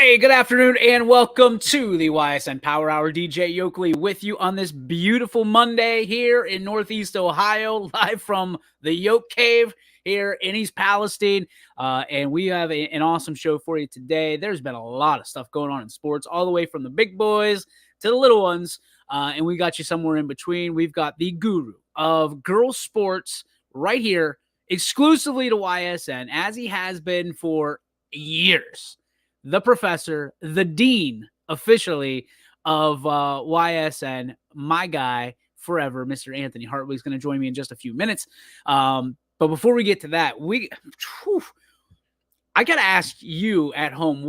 Hey, good afternoon and welcome to the Ysn Power Hour. DJ Yoakley with you on this beautiful Monday here in Northeast Ohio, live from the Yoke Cave here in East Palestine. And we have an awesome show for you today. There's been a lot of stuff going on in sports, all the way from the big boys to the little ones. And we got you somewhere in between. We've got the guru of girls sports right here, exclusively to YSN, as he has been for years. The professor, the dean, officially, of YSN, my guy forever, Mr. Anthony Hartley, is going to join me in just a few minutes. But before we get to that, I got to ask you at home,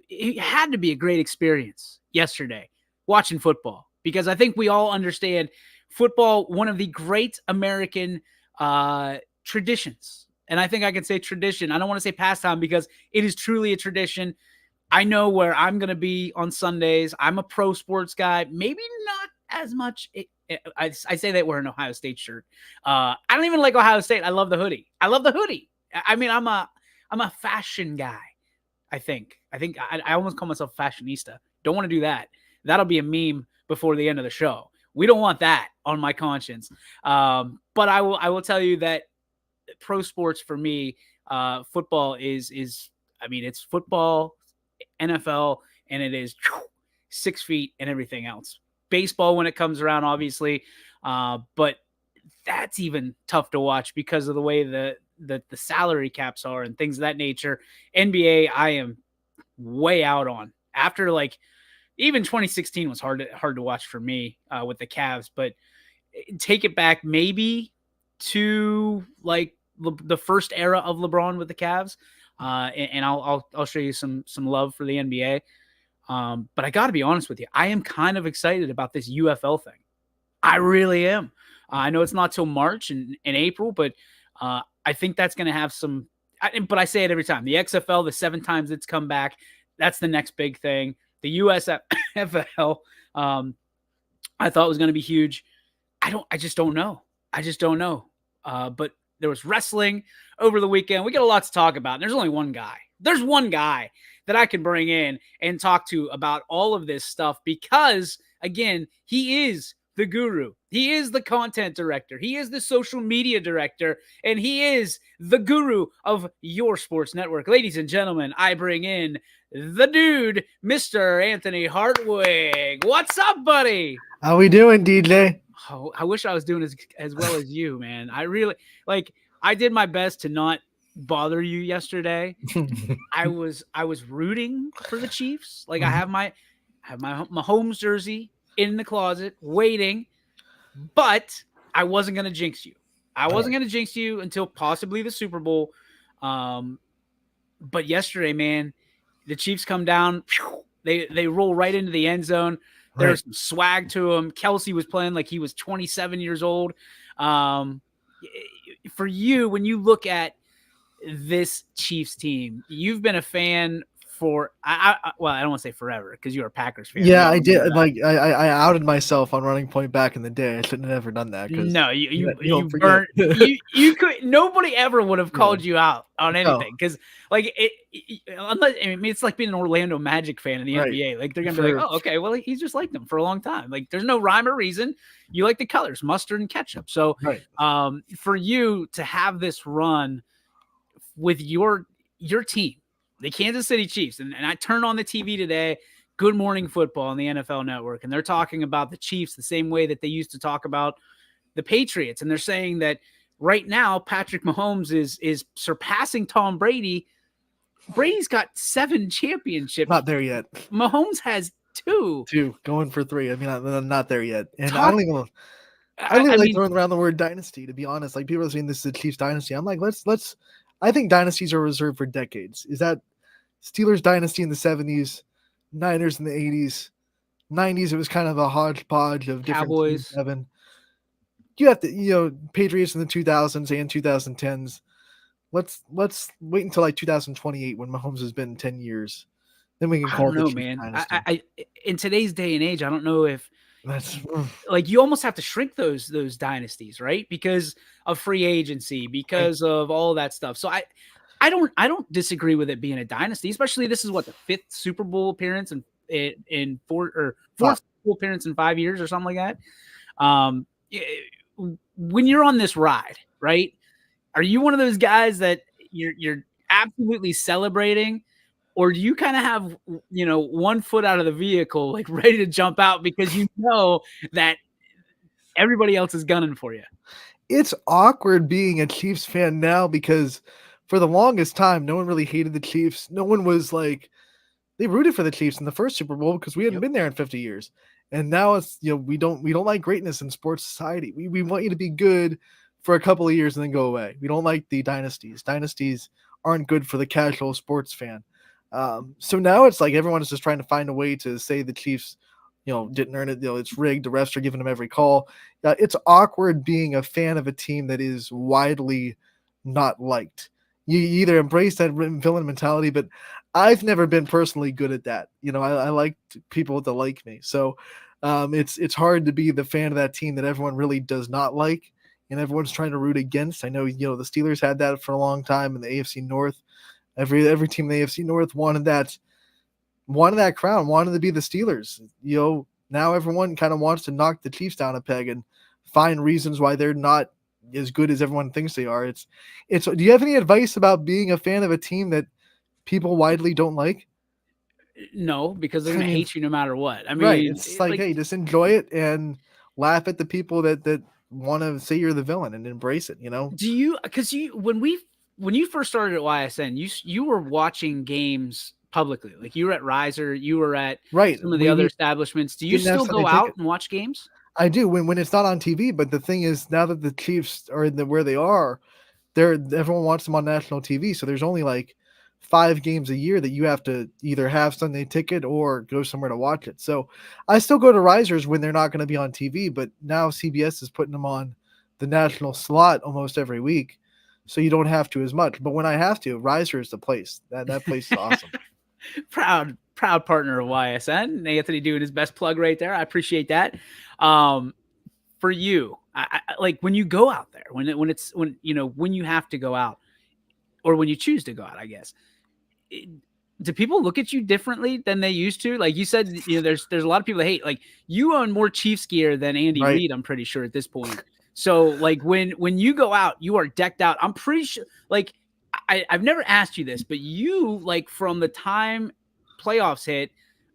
it had to be a great experience yesterday watching football, because I think we all understand football, one of the great American traditions. And I think I can say tradition. I don't want to say pastime, because it is truly a tradition. I know where I'm going to be on Sundays. I'm a pro sports guy, maybe not as much. I say that we're an Ohio State shirt. I don't even like Ohio State. I love the hoodie. I mean, I'm a fashion guy. I think I almost call myself fashionista. Don't want to do that. That'll be a meme before the end of the show. We don't want that on my conscience. But I will tell you that pro sports for me, football is it's football, NFL, and it is 6 feet and everything else. Baseball when it comes around, obviously, but that's even tough to watch because of the way the salary caps are and things of that nature. NBA, I am way out on. After even 2016 was hard to watch for me with the Cavs, but take it back maybe to the first era of LeBron with the Cavs, and I'll show you some love for the NBA. But I got to be honest with you, I am kind of excited about this UFL thing. I really am. I know it's not till March and April, but I think that's going to have some. But I say it every time: the XFL, the 7 times it's come back, that's the next big thing. The USFL, I thought was going to be huge. I just don't know. But there was wrestling over the weekend. We got a lot to talk about. And there's only one guy. There's one guy that I can bring in and talk to about all of this stuff because, again, he is the guru. He is the content director. He is the social media director. And he is the guru of your sports network. Ladies and gentlemen, I bring in the dude, Mr. Anthony Hartwig. What's up, buddy? How we doing, DJ? Oh, I wish I was doing as well as you, man. I really I did my best to not bother you yesterday. I was rooting for the Chiefs. I have my Mahomes jersey in the closet waiting, but I wasn't going to jinx you. I wasn't going to jinx you until possibly the Super Bowl. But yesterday, man, the Chiefs come down. They roll right into the end zone. There's some swag to him. Kelsey was playing like he was 27 years old. For you, when you look at this Chiefs team, you've been a fan for I don't want to say forever because you're a Packers fan. Yeah, I did. I outed myself on Running Point back in the day. I shouldn't have ever done that. No, you burnt. you could. Nobody ever would have called you out on anything because it's like being an Orlando Magic fan in the NBA. They're gonna be like, oh, okay, well he's just like them for a long time. There's no rhyme or reason. You like the colors, mustard and ketchup. So, for you to have this run with your team, the Kansas City Chiefs, and I turned on the TV today, Good Morning Football on the NFL Network, and they're talking about the Chiefs the same way that they used to talk about the Patriots, and they're saying that right now Patrick Mahomes is surpassing Tom Brady. Brady's got 7 championships. Not there yet. Mahomes has 2. 2, going for 3. I mean, I'm not there yet. And I don't even like throwing around the word dynasty, to be honest. People are saying this is the Chiefs dynasty. I'm like, let's. I think dynasties are reserved for decades. Is that Steelers dynasty in the 70s, Niners in the 80s, 90s? It was kind of a hodgepodge of different Cowboys. Teams. You have to, Patriots in the 2000s and 2010s. Let's wait until 2028 when Mahomes has been 10 years. Then we can call it the Chiefs dynasty. I in today's day and age, I don't know if that's you almost have to shrink those dynasties, right? Because of free agency, because of all that stuff. So I don't disagree with it being a dynasty, especially this is what the 5th Super Bowl appearance in 4th Super Bowl appearance in 5 years or something like that. When you're on this ride, right? Are you one of those guys that you're absolutely celebrating, or do you kind of have, you know, one foot out of the vehicle, like ready to jump out because you know that everybody else is gunning for you? It's awkward being a Chiefs fan now because for the longest time, no one really hated the Chiefs. No one was like, they rooted for the Chiefs in the first Super Bowl because we hadn't been there in 50 years. And now it's, you know, we don't like greatness in sports society. We want you to be good for a couple of years and then go away. We don't like the dynasties. Dynasties aren't good for the casual sports fan. So now it's like everyone is just trying to find a way to say the Chiefs, you know, didn't earn it. You know, it's rigged. The refs are giving them every call. It's awkward being a fan of a team that is widely not liked. You either embrace that villain mentality, but I've never been personally good at that. You know, I like people to like me. So it's hard to be the fan of that team that everyone really does not like and everyone's trying to root against. I know, you know, the Steelers had that for a long time in the AFC North. Every team in the AFC North wanted that crown, wanted to be the Steelers. You know, now everyone kind of wants to knock the Chiefs down a peg and find reasons why they're not as good as everyone thinks they are. It's do you have any advice about being a fan of a team that people widely don't like? No, because they're going to hate you no matter what. I Right. mean, It's like, hey, just enjoy it and laugh at the people that want to say you're the villain and embrace it, you know? do you, because when you first started at YSN, you were watching games publicly. Like you were at Riser, you were at Right. some of the other establishments. Do you didn't have still Sunday go out ticket. and watch games? I do when it's not on TV, but the thing is now that the Chiefs are where they are, everyone wants them on national TV. So there's only like 5 games a year that you have to either have Sunday ticket or go somewhere to watch it. So I still go to Risers when they're not going to be on TV, but now CBS is putting them on the national slot almost every week. So you don't have to as much. But when I have to, Riser is the place. That place is awesome. proud partner of YSN. Anthony doing his best plug right there. I appreciate that. For you, I like when you go out there, when you have to go out or when you choose to go out, I guess. Do people look at you differently than they used to? Like you said, you know, there's a lot of people that hate, like you own more Chiefs gear than Andy Reid, I'm pretty sure at this point. So like when you go out, you are decked out. I'm pretty sure, like, I've never asked you this, but you, like, from the time playoffs hit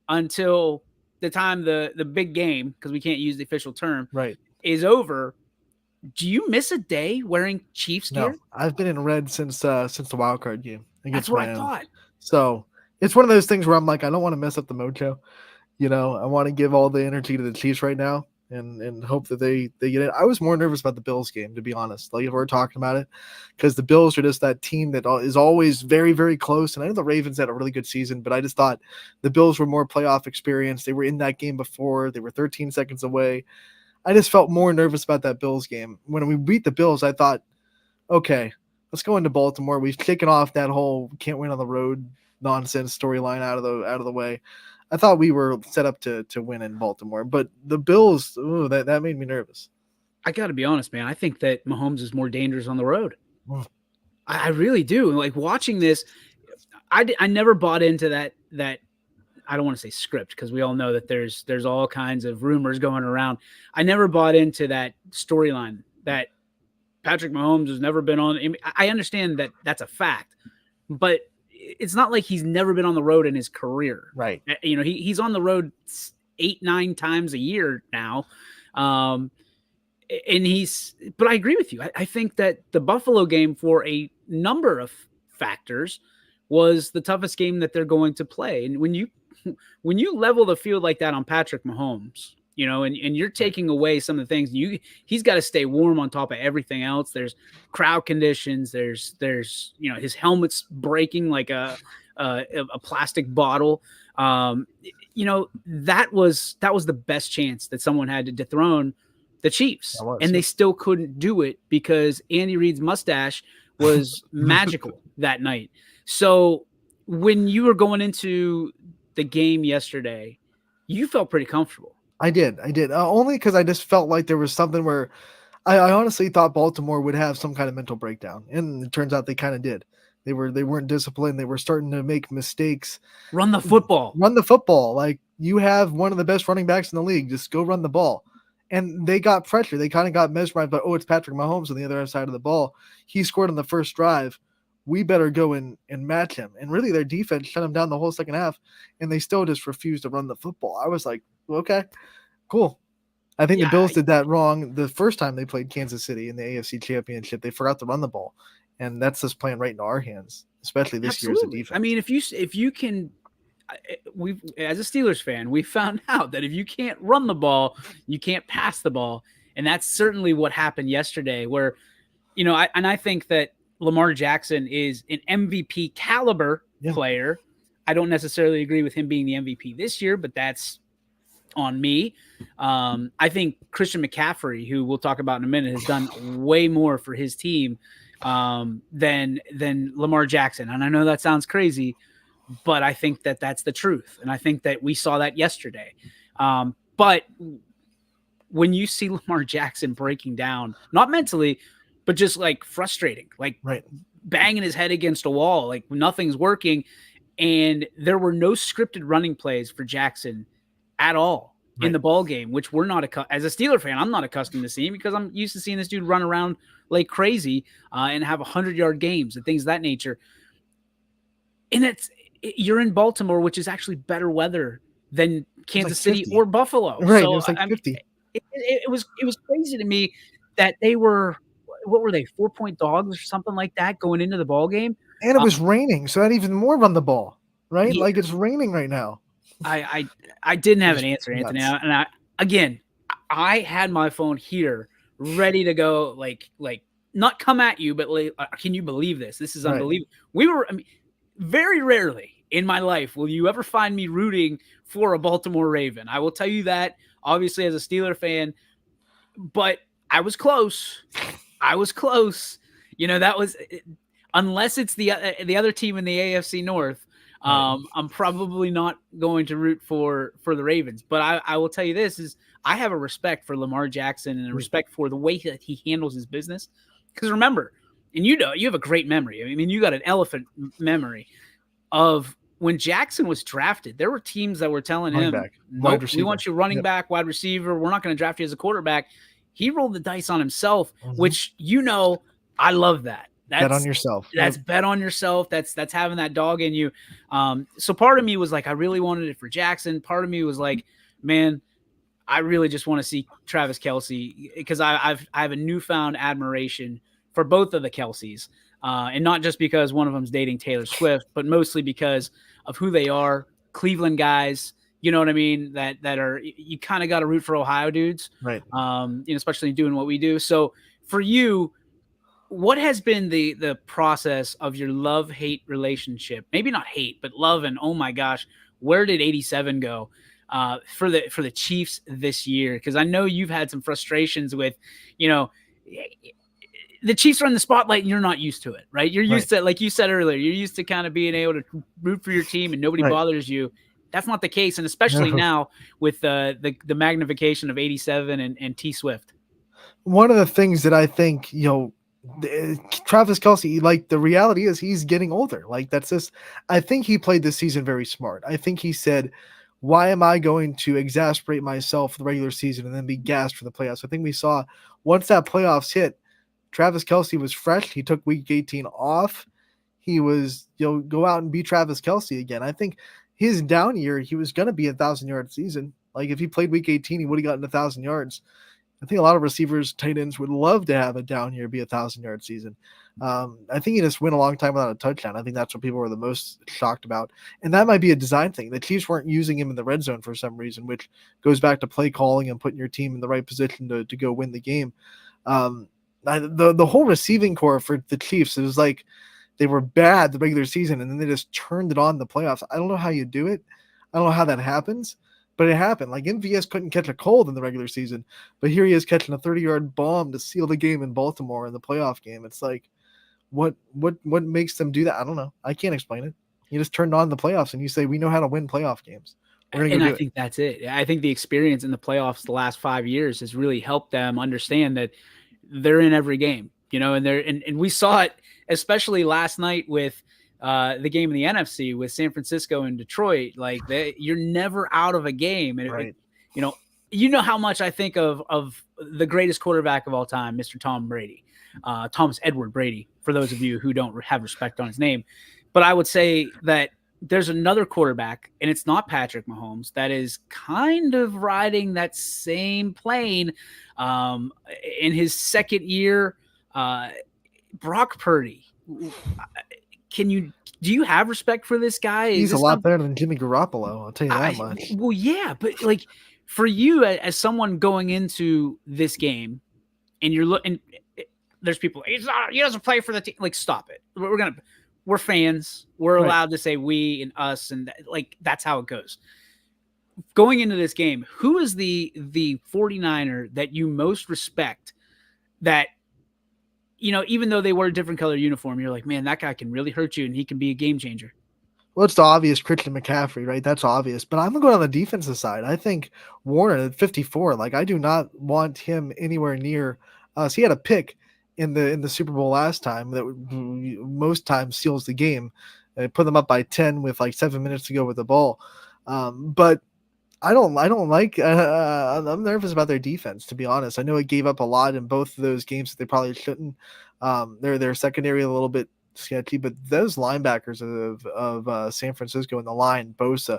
until the time the big game, because we can't use the official term, is over, do you miss a day wearing Chiefs gear? No, I've been in red since the wild card game against That's what Miami. I thought. So it's one of those things where I'm like, I don't want to mess up the mojo. You know, I want to give all the energy to the Chiefs right now and hope that they get it. I was more nervous about the Bills game, to be honest. Like, if we're talking about it, because the Bills are just that team that is always very, very close. And I know the Ravens had a really good season, but I just thought the Bills were more playoff experience. They were in that game before. They were 13 seconds away. I just felt more nervous about that Bills game. When we beat the Bills, I thought, okay, let's go into Baltimore. We've taken off that whole can't win on the road nonsense storyline out of the way. I thought we were set up to win in Baltimore, but the Bills, that made me nervous. I got to be honest, man. I think that Mahomes is more dangerous on the road. Mm. I really do. Like watching this, I never bought into that. I don't want to say script because we all know that there's all kinds of rumors going around. I never bought into that storyline that Patrick Mahomes has never been on. I understand that that's a fact, but it's not like he's never been on the road in his career. Right. You know, he's on the road 8-9 times a year now. But I agree with you. I think that the Buffalo game, for a number of factors, was the toughest game that they're going to play. And when you level the field like that on Patrick Mahomes, you know, and you're taking away some of the things, he's got to stay warm on top of everything else. There's crowd conditions. There's you know, his helmet's breaking like a plastic bottle. You know, that was the best chance that someone had to dethrone the Chiefs, and they still couldn't do it because Andy Reid's mustache was magical that night. So when you were going into the game yesterday, you felt pretty comfortable. I did. Only because I just felt like there was something where I honestly thought Baltimore would have some kind of mental breakdown, and it turns out they kind of did. They weren't disciplined. They were starting to make mistakes. Run the football. Run the football. Like, you have one of the best running backs in the league. Just go run the ball. And they got pressure. They kind of got mesmerized by, oh, it's Patrick Mahomes on the other side of the ball. He scored on the first drive. We better go and match him. And really, their defense shut him down the whole second half, and they still just refused to run the football. I was like, okay, cool. I think the Bills did that wrong the first time they played Kansas City in the AFC Championship. They forgot to run the ball, and that's just playing right into our hands, especially this year as a defense. I mean, if you can, we as a Steelers fan, we found out that if you can't run the ball, you can't pass the ball, and that's certainly what happened yesterday. Where, I think that Lamar Jackson is an MVP caliber player. I don't necessarily agree with him being the MVP this year, but that's on me. I think Christian McCaffrey, who we'll talk about in a minute, has done way more for his team than Lamar Jackson. And I know that sounds crazy, but I think that that's the truth. And I think that we saw that yesterday. But when you see Lamar Jackson breaking down, not mentally, but just like frustrating, like banging his head against a wall, like nothing's working. And there were no scripted running plays for Jackson at all in the ball game, which we're not as a Steeler fan, I'm not accustomed to seeing, because I'm used to seeing this dude run around like crazy and have 100-yard games and things of that nature. And you're in Baltimore, which is actually better weather than Kansas City or Buffalo. Right. So, it was like 50. It was crazy to me that they were, what were they, 4-point dogs or something like that going into the ball game. And it was raining, so that even more run the ball, right? Yeah. Like, it's raining right now. I didn't have an answer, Anthony. And I had my phone here ready to go, like not come at you, but like, can you believe this? This is unbelievable. Very rarely in my life will you ever find me rooting for a Baltimore Raven. I will tell you that, obviously, as a Steeler fan, but I was close. That was, unless it's the other team in the AFC North, I'm probably not going to root for the Ravens. But I will tell you this, is I have a respect for Lamar Jackson and a respect for the way that he handles his business. Because remember, and you have a great memory. I mean, you got an elephant memory of when Jackson was drafted. There were teams that were telling him, nope, we want you running back, wide receiver. We're not going to draft you as a quarterback. He rolled the dice on himself, which, I love that. Bet on yourself. That's bet on yourself. That's having that dog in you. So part of me was like, I really wanted it for Jackson. Part of me was like, man, I really just want to see Travis Kelce, because I have a newfound admiration for both of the Kelces. And not just because one of them's dating Taylor Swift, but mostly because of who they are, Cleveland guys. You know what I mean? That are, you kind of got to root for Ohio dudes, right? Especially doing what we do. So for you, what has been the process of your love-hate relationship? Maybe not hate, but love, and oh my gosh, where did 87 go for the Chiefs this year? Because I know you've had some frustrations with, the Chiefs are in the spotlight and you're not used to it, right? You're used to, like you said earlier, you're used to kind of being able to root for your team and nobody bothers you. That's not the case, and especially now with the magnification of 87 and T Swift. One of the things that I think, Travis Kelce, like, the reality is he's getting older. Like, that's just, I think he played this season very smart. I think he said, why am I going to exasperate myself for the regular season and then be gassed for the playoffs? I think we saw once that playoffs hit, Travis Kelce was fresh. He took week 18 off. He was, go out and be Travis Kelce again. I think his down year, he was going to be a 1,000-yard season. Like, if he played week 18, he would have gotten 1,000 yards. I think a lot of receivers, tight ends would love to have a down year be a 1,000-yard season. I think he just went a long time without a touchdown. I think that's what people were the most shocked about. And that might be a design thing. The Chiefs weren't using him in the red zone for some reason, which goes back to play calling and putting your team in the right position to go win the game. The whole receiving core for the Chiefs, it was like they were bad the regular season, and then they just turned it on in the playoffs. I don't know how you do it. I don't know how that happens. But it happened. Like, MVS couldn't catch a cold in the regular season, but here he is catching a 30-yard bomb to seal the game in Baltimore in the playoff game. It's like, what makes them do that? I don't know. I can't explain it. You just turned on the playoffs and you say, we know how to win playoff games. And I think that's it. I think the experience in the playoffs the last 5 years has really helped them understand that they're in every game. and we saw it especially last night with the game in the NFC with San Francisco and Detroit. Like you're never out of a game, and Right. you know, how much I think of the greatest quarterback of all time, Mr. Tom Brady, Thomas Edward Brady. For those of you who don't have respect on his name, but I would say that there's another quarterback, and it's not Patrick Mahomes, that is kind of riding that same plane in his second year. Brock Purdy. Do you have respect for this guy? He's a lot better than Jimmy Garoppolo. I'll tell you that much. Well, yeah, but like for you as someone going into this game, and you're looking, there's people. He doesn't play for the team. Like, stop it. We're fans. We're allowed to say we and us, and like that's how it goes. Going into this game, who is the 49er that you most respect? That even though they wear a different color uniform, you're like, man, that guy can really hurt you, and he can be a game changer. Well, it's the obvious Christian McCaffrey, right? That's obvious. But I'm going to go on the defensive side. I think Warren at 54, like I do not want him anywhere near us. He had a pick in the Super Bowl last time that most times seals the game. They put them up by 10 with like 7 minutes to go with the ball. But I don't like. I'm nervous about their defense, to be honest. I know it gave up a lot in both of those games that they probably shouldn't. Their secondary a little bit sketchy, but those linebackers of San Francisco and the line, Bosa,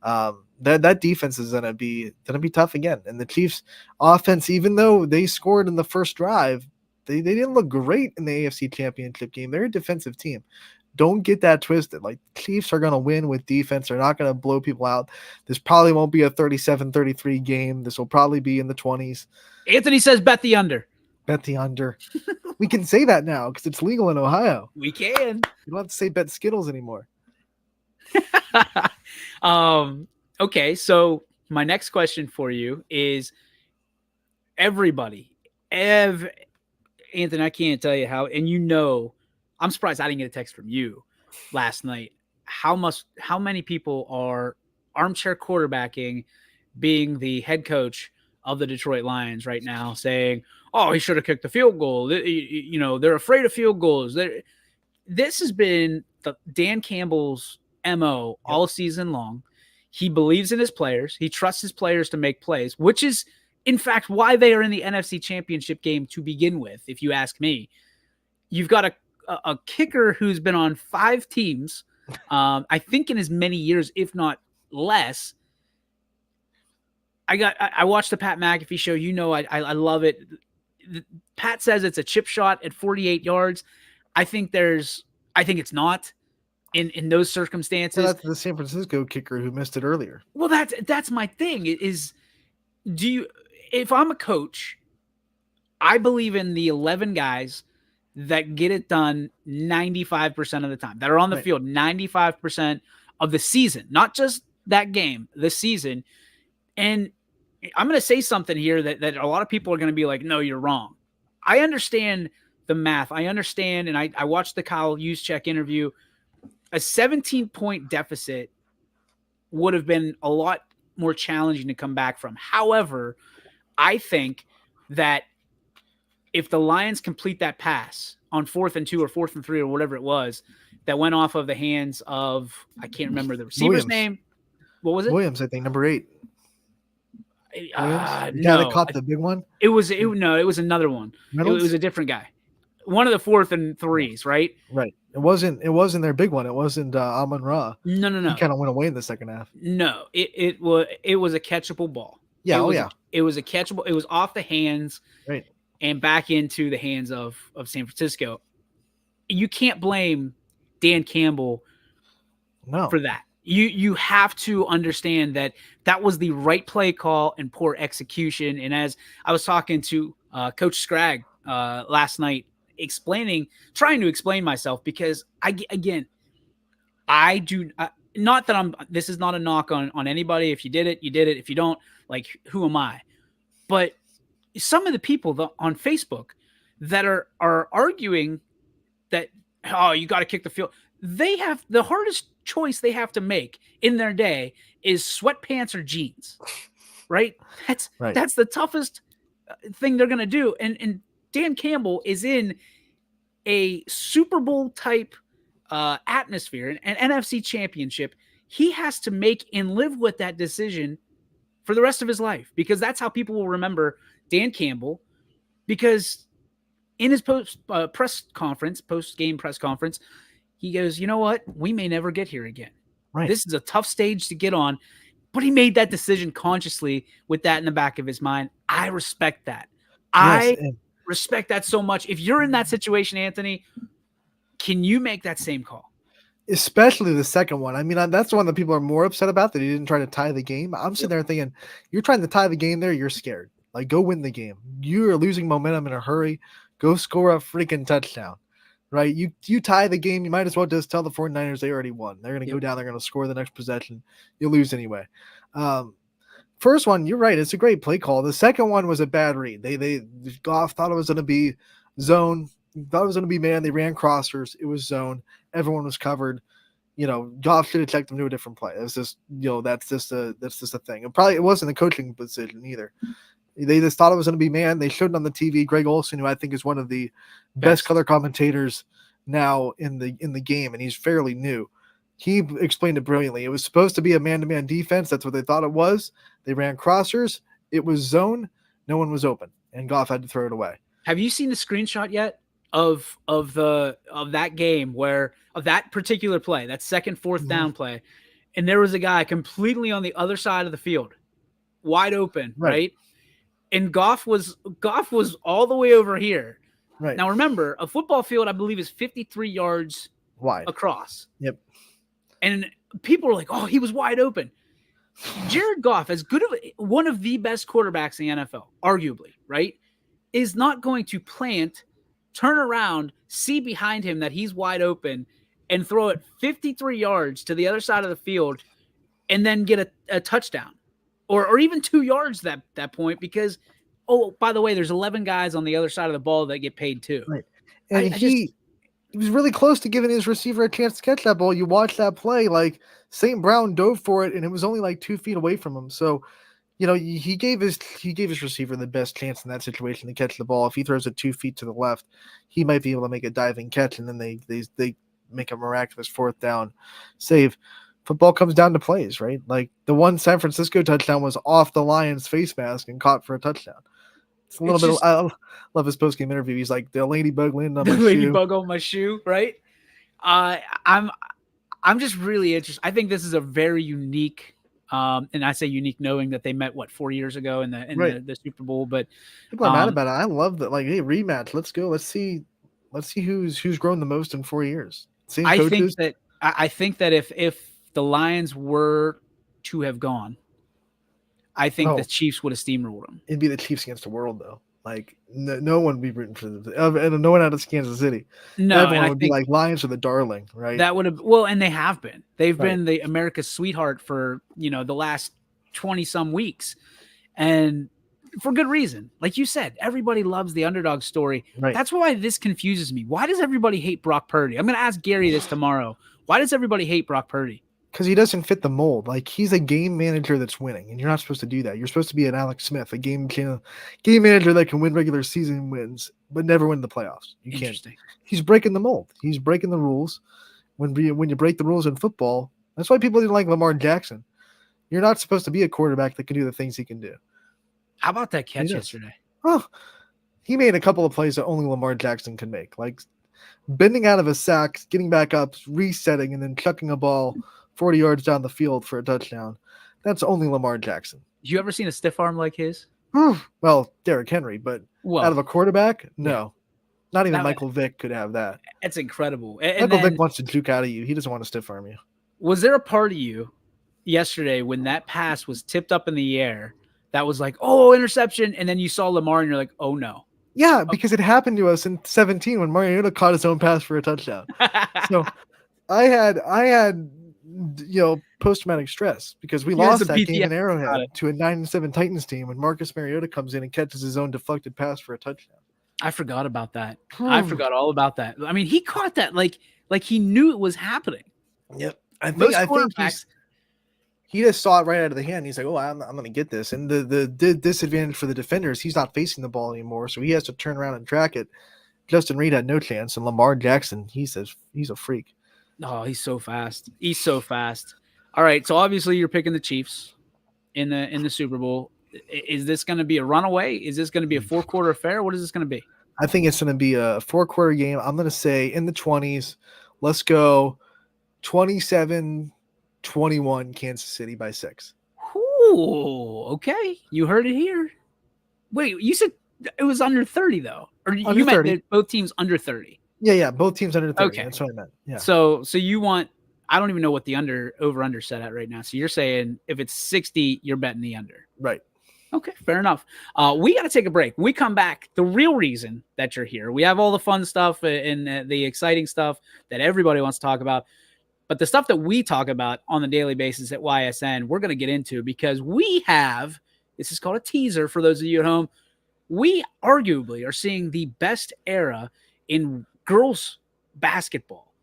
that defense is gonna be tough again. And the Chiefs offense, even though they scored in the first drive, they didn't look great in the AFC Championship game. They're a defensive team. Don't get that twisted. Like, Chiefs are going to win with defense. They're not going to blow people out. This probably won't be a 37-33 game. This will probably be in the 20s. Anthony says bet the under. Bet the under. We can say that now because it's legal in Ohio. We can. You don't have to say bet Skittles anymore. Okay, so my next question for you is everybody, Anthony, I can't tell you how, and I'm surprised I didn't get a text from you last night. How many people are armchair quarterbacking being the head coach of the Detroit Lions right now, saying, "Oh, he should have kicked the field goal." They're afraid of field goals. This has been Dan Campbell's MO all season long. He believes in his players. He trusts his players to make plays, which is, in fact, why they are in the NFC Championship game to begin with, if you ask me. You've got a kicker who's been on 5 teams, I think in as many years, if not less. I watched the Pat McAfee show. I love it. Pat says it's a chip shot at 48 yards. I think it's not in those circumstances. Well, that's the San Francisco kicker who missed it earlier. Well, that's my thing is, if I'm a coach, I believe in the 11 guys that get it done 95% of the time, that are on the field 95% of the season, not just that game, the season. And I'm going to say something here that a lot of people are going to be like, no, you're wrong. I understand the math. I understand. And I watched the Kyle Juszczyk interview. A 17-point deficit would have been a lot more challenging to come back from. However, I think that if the Lions complete that pass on 4th and 2 or 4th and 3 or whatever it was that went off of the hands of, I can't remember the receiver's name. What was it? Williams, I think, number 8. No, that caught the big one. It was another one. It was a different guy. One of the 4th and 3s, right? Right. It wasn't their big one. It wasn't Amon-Ra. No. He kind of went away in the second half. No, it was a catchable ball. Yeah. It was a catchable. It was off the hands. Right. And back into the hands of San Francisco. You can't blame Dan Campbell for that. You have to understand that was the right play call and poor execution. And as I was talking to Coach Scragg last night, trying to explain myself, because I do not that this is not a knock on anybody. If you did it, you did it. If you don't, like, who am I? But some of the people on Facebook that are arguing that, oh, you got to kick the field. They have the hardest choice they have to make in their day is sweatpants or jeans, right? That's the toughest thing they're going to do. And Dan Campbell is in a Super Bowl type atmosphere, an NFC championship. He has to make and live with that decision for the rest of his life, because that's how people will remember Dan Campbell. Because in his post game press conference, he goes, "You know what? We may never get here again. Right. This is a tough stage to get on." But he made that decision consciously with that in the back of his mind. I respect that. Yes. I respect that so much. If you're in that situation, Anthony, can you make that same call? Especially the second one. I mean, that's the one that people are more upset about, that he didn't try to tie the game. I'm sitting there thinking, you're trying to tie the game there. You're scared. Like, go win the game. You are losing momentum in a hurry. Go score a freaking touchdown, right? You tie the game. You might as well just tell the 49ers they already won. They're going to go down. They're going to score the next possession. You'll lose anyway. First one, you're right. It's a great play call. The second one was a bad read. They Goff thought it was going to be zone. Thought it was going to be man. They ran crossers. It was zone. Everyone was covered. Goff should have checked them to a different play. It's just, that's just a thing. And it wasn't a coaching decision either. They just thought it was going to be man. They showed it on the TV. Greg Olsen, who I think is one of the best color commentators now in the game, and he's fairly new. He explained it brilliantly. It was supposed to be a man-to-man defense. That's what they thought it was. They ran crossers. It was zone. No one was open, and Goff had to throw it away. Have you seen the screenshot yet of that game, where of that particular play, that second fourth down play, and there was a guy completely on the other side of the field, wide open, right? And Goff was all the way over here. Right. Now remember, a football field, I believe, is 53 yards wide across. Yep. And people are like, "Oh, he was wide open." Jared Goff, as good of one of the best quarterbacks in the NFL, arguably, right, is not going to plant, turn around, see behind him that he's wide open, and throw it 53 yards to the other side of the field, and then get a touchdown, or even 2 yards at that point, because, oh, by the way, there's 11 guys on the other side of the ball that get paid too. Right. And he was really close to giving his receiver a chance to catch that ball. You watch that play, like St. Brown dove for it, and it was only like 2 feet away from him. So, he gave his receiver the best chance in that situation to catch the ball. If he throws it 2 feet to the left, he might be able to make a diving catch, and then they make a miraculous fourth down save. Football comes down to plays, right? Like the one San Francisco touchdown was off the Lions' face mask and caught for a touchdown. It's a little bit. I love his post-game interview. He's like, the ladybug landed on my shoe. Ladybug on my shoe, right? I'm just really interested. I think this is a very unique, and I say unique knowing that they met 4 years ago in the Super Bowl. But people are mad about it. I love that. Like, hey, rematch. Let's go. Let's see who's grown the most in 4 years. Same coaches. I think that if the Lions were to have gone, I think the Chiefs would have steamrolled them. It'd be the Chiefs against the world, though. Like, no one would be rooting for them. And no one out of Kansas City. No, everyone would be like, Lions are the darling, right? That would have, and they have been. They've been the America's sweetheart for, the last 20-some weeks. And for good reason. Like you said, everybody loves the underdog story. Right. That's why this confuses me. Why does everybody hate Brock Purdy? I'm going to ask Gary this tomorrow. Why does everybody hate Brock Purdy? Because he doesn't fit the mold. Like, he's a game manager that's winning, and you're not supposed to do that. You're supposed to be an Alex Smith, a game manager that can win regular season wins, but never win the playoffs. You can't. He's breaking the mold. He's breaking the rules. When you break the rules in football, that's why people didn't like Lamar Jackson. You're not supposed to be a quarterback that can do the things he can do. How about that catch yesterday? Oh, he made a couple of plays that only Lamar Jackson can make, like bending out of a sack, getting back up, resetting, and then chucking a ball 40 yards down the field for a touchdown. That's only Lamar Jackson. You ever seen a stiff arm like his? Well, Derrick Henry, but out of a quarterback, no. Not even Michael Vick could have that. It's incredible. Michael Vick wants to juke out of you. He doesn't want to stiff arm you. Was there a part of you yesterday when that pass was tipped up in the air that was like, oh, interception, and then you saw Lamar and you're like, oh, no? Yeah, because it happened to us in 2017 when Mariota caught his own pass for a touchdown. So I had post-traumatic stress because we lost that game in Arrowhead to a 9-7 Titans team when Marcus Mariota comes in and catches his own deflected pass for a touchdown. I forgot about that. I forgot all about that. I mean, he caught that like he knew it was happening. Yep. I think he just saw it right out of the hand. He's like, "Oh, I'm going to get this." And the disadvantage for the defenders, he's not facing the ball anymore, so he has to turn around and track it. Justin Reed had no chance, and Lamar Jackson, he's a freak. Oh, he's so fast. He's so fast. All right, so obviously you're picking the Chiefs in the Super Bowl. Is this going to be a runaway? Is this going to be a 4-quarter affair? What is this going to be? I think it's going to be a 4-quarter game. I'm going to say in the 20s. Let's go 27-21 Kansas City by 6. Ooh, okay. You heard it here. Wait, you said it was under 30 though, or Under you meant 30. that both teams under 30? Yeah, both teams under 30. Okay. That's what I meant. Yeah. So you want, I don't even know what the over set at right now. So you're saying if it's 60, you're betting the under. Right. Okay, fair enough. We got to take a break. When we come back, the real reason that you're here, we have all the fun stuff and the exciting stuff that everybody wants to talk about. But the stuff that we talk about on the daily basis at YSN, we're going to get into because we have, this is called a teaser for those of you at home. We arguably are seeing the best era in girls basketball.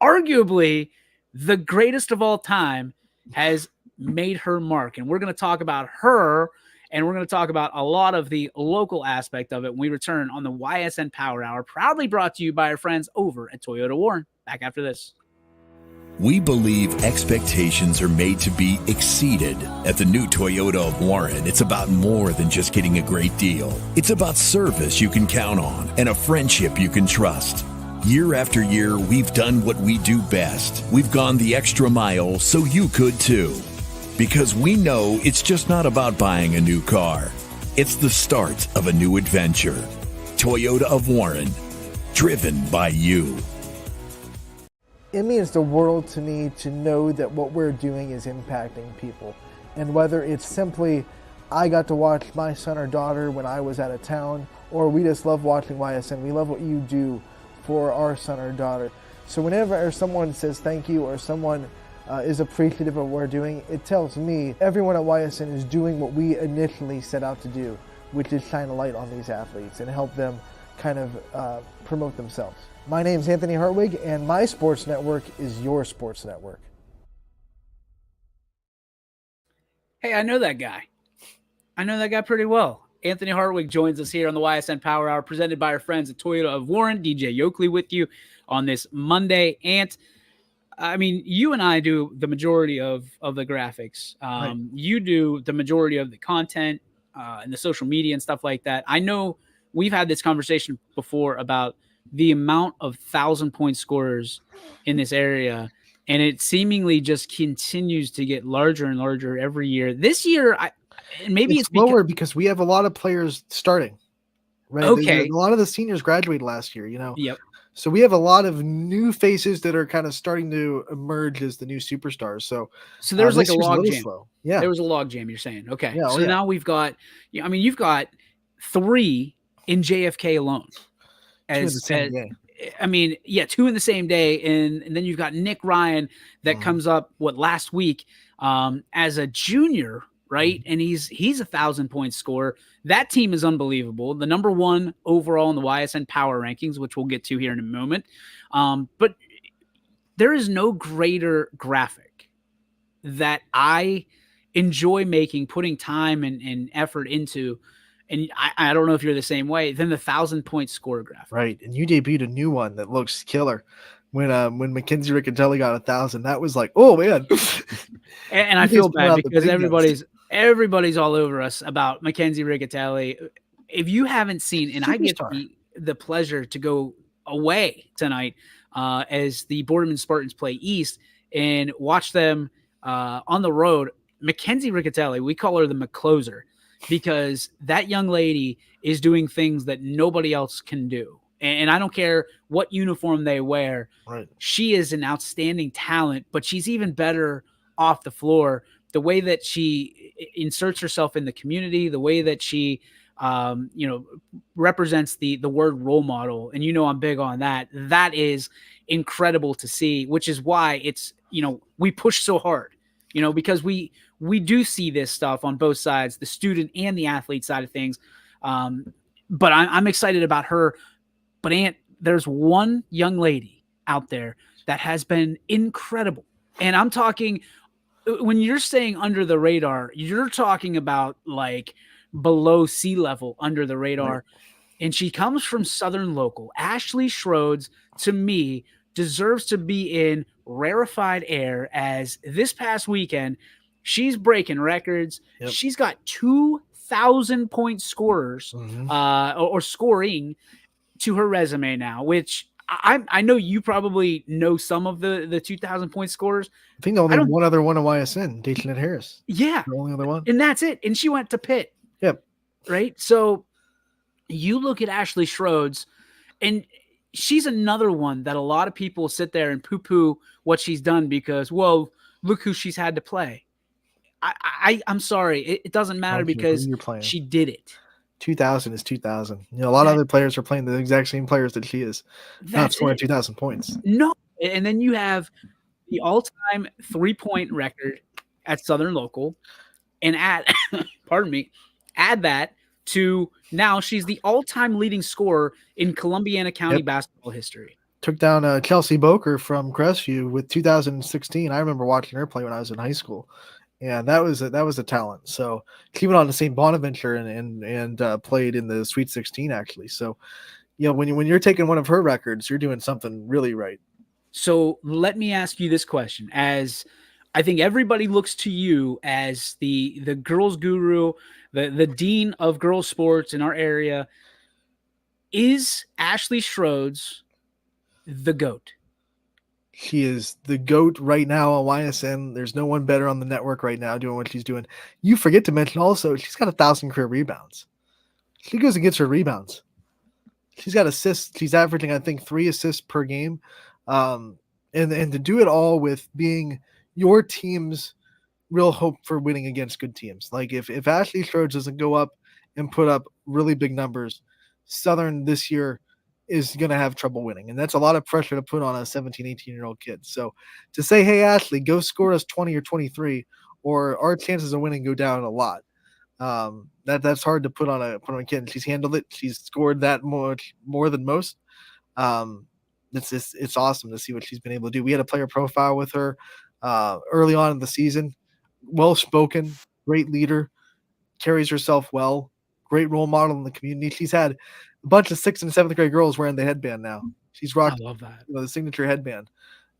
Arguably, the greatest of all time has made her mark. And we're going to talk about her, and we're going to talk about a lot of the local aspect of it when we return on the YSN Power Hour, proudly brought to you by our friends over at Toyota Warren. Back after this. We believe expectations are made to be exceeded. At the new Toyota of Warren, it's about more than just getting a great deal. It's about service you can count on and a friendship you can trust. Year after year, we've done what we do best. We've gone the extra mile so you could too. Because we know it's just not about buying a new car. It's the start of a new adventure. Toyota of Warren, driven by you. It means the world to me to know that what we're doing is impacting people. And whether it's simply, I got to watch my son or daughter when I was out of town, or we just love watching YSN, we love what you do for our son or daughter. So whenever someone says thank you or someone is appreciative of what we're doing, it tells me everyone at YSN is doing what we initially set out to do, which is shine a light on these athletes and help them kind of promote themselves. My name is Anthony Hartwig, and my sports network is your sports network. Hey, I know that guy. I know that guy pretty well. Anthony Hartwig joins us here on the YSN Power Hour, presented by our friends at Toyota of Warren. DJ Yoakley with you on this Monday. Ant, I mean, you and I do the majority of the graphics. Right. You do the majority of the content and the social media and stuff like that. I know we've had this conversation before about the amount of 1,000-point scorers in this area, and it seemingly just continues to get larger and larger every year. This year, maybe it's lower because we have a lot of players starting. Right. Okay. A lot of the seniors graduated last year, you know. Yep. So we have a lot of new faces that are kind of starting to emerge as the new superstars. So there's like a log jam. Slow. Yeah. There was a log jam, you're saying. Okay. Yeah, now we've got, I mean, you've got 3 in JFK alone. Two in the same day. I mean, yeah, 2 in the same day. And then you've got Nick Ryan that comes up, last week as a junior, right? And he's a 1,000-point scorer. That team is unbelievable. The number 1 overall in the YSN Power Rankings, which we'll get to here in a moment. But there is no greater graphic that I enjoy making, putting time and effort into. And I don't know if you're the same way, than the 1,000-point score graphic. Right. And you debuted a new one that looks killer. When Mackenzie Riccatelli got 1,000, that was like, oh man. And I feel bad because everybody's all over us about Mackenzie Riccatelli. If you haven't seen, and I get the pleasure to go away tonight as the Boardman Spartans play East and watch them on the road. Mackenzie Riccatelli, we call her the McCloser, because that young lady is doing things that nobody else can do. And I don't care what uniform they wear. Right. She is an outstanding talent, but she's even better off the floor. The way that she inserts herself in the community, the way that she, represents the word role model. And, I'm big on that. That is incredible to see, which is why it's, we push so hard, because we do see this stuff on both sides, the student and the athlete side of things. But I'm excited about her. But Ant, there's one young lady out there that has been incredible. And I'm talking when you're saying under the radar, you're talking about like below sea level under the Right. radar. And she comes from Southern local. Ashley Schroeds, to me, deserves to be in rarefied air, as this past weekend, she's breaking records. Yep. She's got 2,000 point scorers or scoring to her resume now, which I know you probably know some of the 2,000 point scorers. I think only I don't. one other one in YSN, Dayton Harris. Yeah, The only other one. and that's it. And she went to Pitt. Yep. Right. So you look at Ashley Schroeds, and she's another one that a lot of people sit there and poo-poo what she's done because, well, look who she's had to play. I'm sorry, it doesn't matter because she did it. 2,000 is 2,000. You know, a lot of other players are playing the exact same players that she is, not scoring 2,000 points. No, and then you have the all-time 3-point record at Southern Local, and add that to now she's the all-time leading scorer in Columbiana County basketball history. Took down Chelsea Boker from Crestview with 2016. I remember watching her play when I was in high school, and that was a talent. So she went on to St. Bonaventure and played in the Sweet 16 actually. So, you know, when you're taking one of her records, you're doing something really right. So let me ask you this question, as I think everybody looks to you as the girls guru, the dean of girls sports in our area. Is Ashley Schroeds the GOAT? She is the GOAT right now on YSN. There's no one better on the network right now doing what she's doing. You forget to mention also, she's got 1,000 career rebounds. She goes and gets her rebounds. She's got assists. She's averaging, I think, 3 assists per game. And to do it all with being your team's real hope for winning against good teams. Like if Ashley Schroeds doesn't go up and put up really big numbers, Southern this year is going to have trouble winning. And that's a lot of pressure to put on a 17, 18-year-old kid. So to say, hey, Ashley, go score us 20 or 23, or our chances of winning go down a lot. That's hard to put on a kid. And she's handled it. She's scored that much more than most. It's awesome to see what she's been able to do. We had a player profile with her early on in the season. Well-spoken, great leader, carries herself well, great role model in the community. She's had a bunch of 6th and 7th grade girls wearing the headband now. She's rocked I love that. the signature headband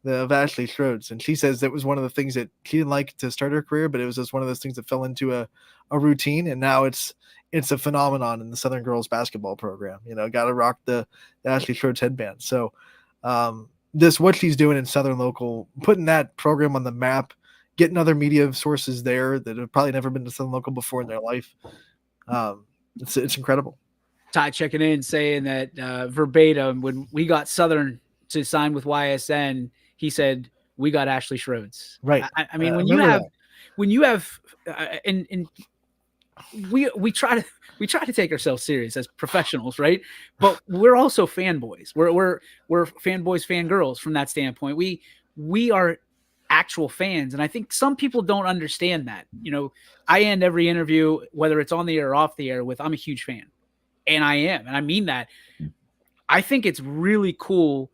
of Ashley Schroeds. And she says that was one of the things that she didn't like to start her career, but it was just one of those things that fell into a routine. And now it's a phenomenon in the Southern girls basketball program. You know, got to rock the Ashley Schroeds headband. So what she's doing in Southern Local, putting that program on the map, getting other media sources there that have probably never been to Southern Local before in their life. It's incredible. Ty checking in saying that verbatim, when we got Southern to sign with YSN, he said, we got Ashley Schroeds. Right. I mean, when you have, and we try to take ourselves serious as professionals, right? But we're also fanboys. We're fanboys, fangirls from that standpoint. We are actual fans. And I think some people don't understand that. You know, I end every interview, whether it's on the air or off the air, with I'm a huge fan. And I am. And I mean that. I think it's really cool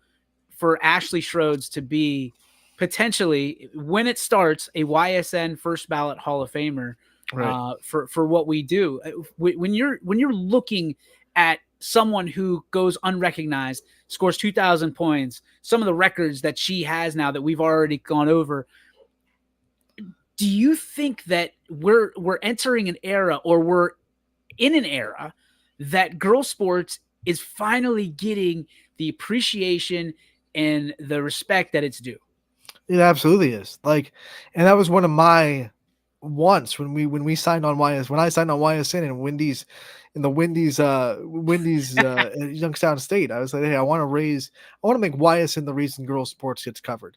for Ashley Schroeds to be potentially, when it starts, a YSN first ballot Hall of Famer, right, for what we do. When you're looking at someone who goes unrecognized, scores 2,000 points, some of the records that she has now that we've already gone over, do you think that we're entering an era, or we're in an era, that girls sports is finally getting the appreciation and the respect that it's due? It absolutely is. Like, and that was one of my wants when we signed on when I signed on YSN and Wendy's in the Wendy's Youngstown State. I was like, hey, I want to make YSN the reason girls sports gets covered.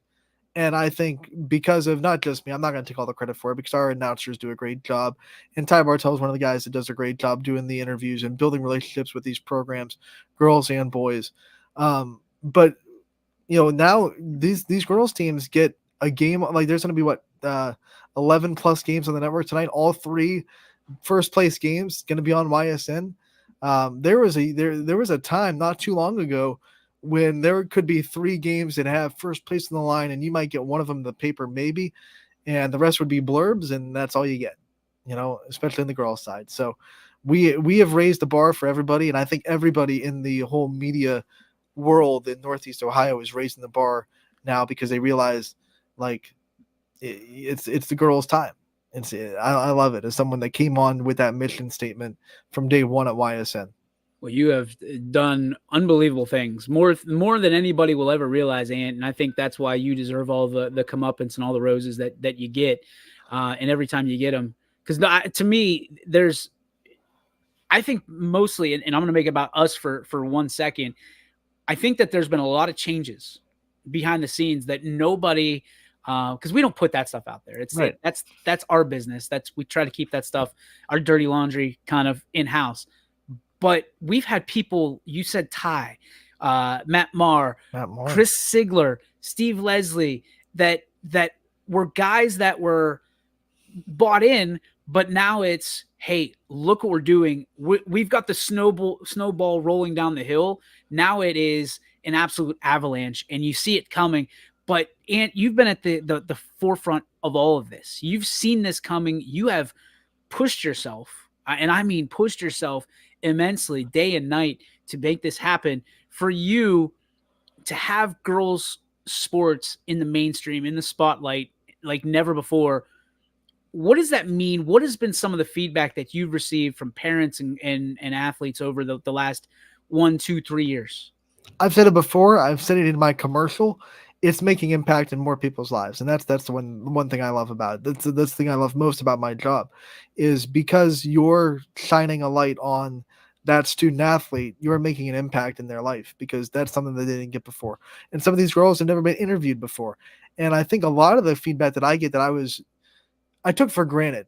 And I think because of not just me, I'm not going to take all the credit for it, because our announcers do a great job. And Ty Bartel is one of the guys that does a great job doing the interviews and building relationships with these programs, girls and boys. But you know, now these girls teams get a game. Like, there's going to be 11 plus games on the network tonight. All 3 first place games going to be on YSN. There was a time not too long ago when there could be 3 games that have first place on the line, and you might get one of them in the paper maybe, and the rest would be blurbs, and that's all you get, especially in the girls' side. So we have raised the bar for everybody, and I think everybody in the whole media world in Northeast Ohio is raising the bar now because they realize like it's the girls' time. I love it as someone that came on with that mission statement from day one at YSN. Well, you have done unbelievable things, more than anybody will ever realize, Ant. And I think that's why you deserve all the comeuppance and all the roses that you get, and every time you get them. Because to me, I think mostly, and I'm going to make it about us for 1 second. I think that there's been a lot of changes behind the scenes that nobody, because we don't put that stuff out there. It's right. That's our business. We try to keep that stuff, our dirty laundry, kind of in house. But we've had people, you said Ty, Matt Marr, Chris Sigler, Steve Leslie, that were guys that were bought in, but now it's, hey, look what we're doing. We've got the snowball rolling down the hill. Now it is an absolute avalanche, and you see it coming. But Ant, you've been at the forefront of all of this. You've seen this coming. You have pushed yourself, and I mean pushed yourself immensely day and night to make this happen. For you to have girls sports in the mainstream, in the spotlight like never before, what does that mean? What has been some of the feedback that you've received from parents and athletes over the last 1, 2, 3 years? I've said it before. I've said it in my commercial. It's making impact in more people's lives. And that's the one thing I love about it. That's the thing I love most about my job, is because you're shining a light on that student athlete, you're making an impact in their life, because that's something that they didn't get before. And some of these girls have never been interviewed before. And I think a lot of the feedback that I get that I took for granted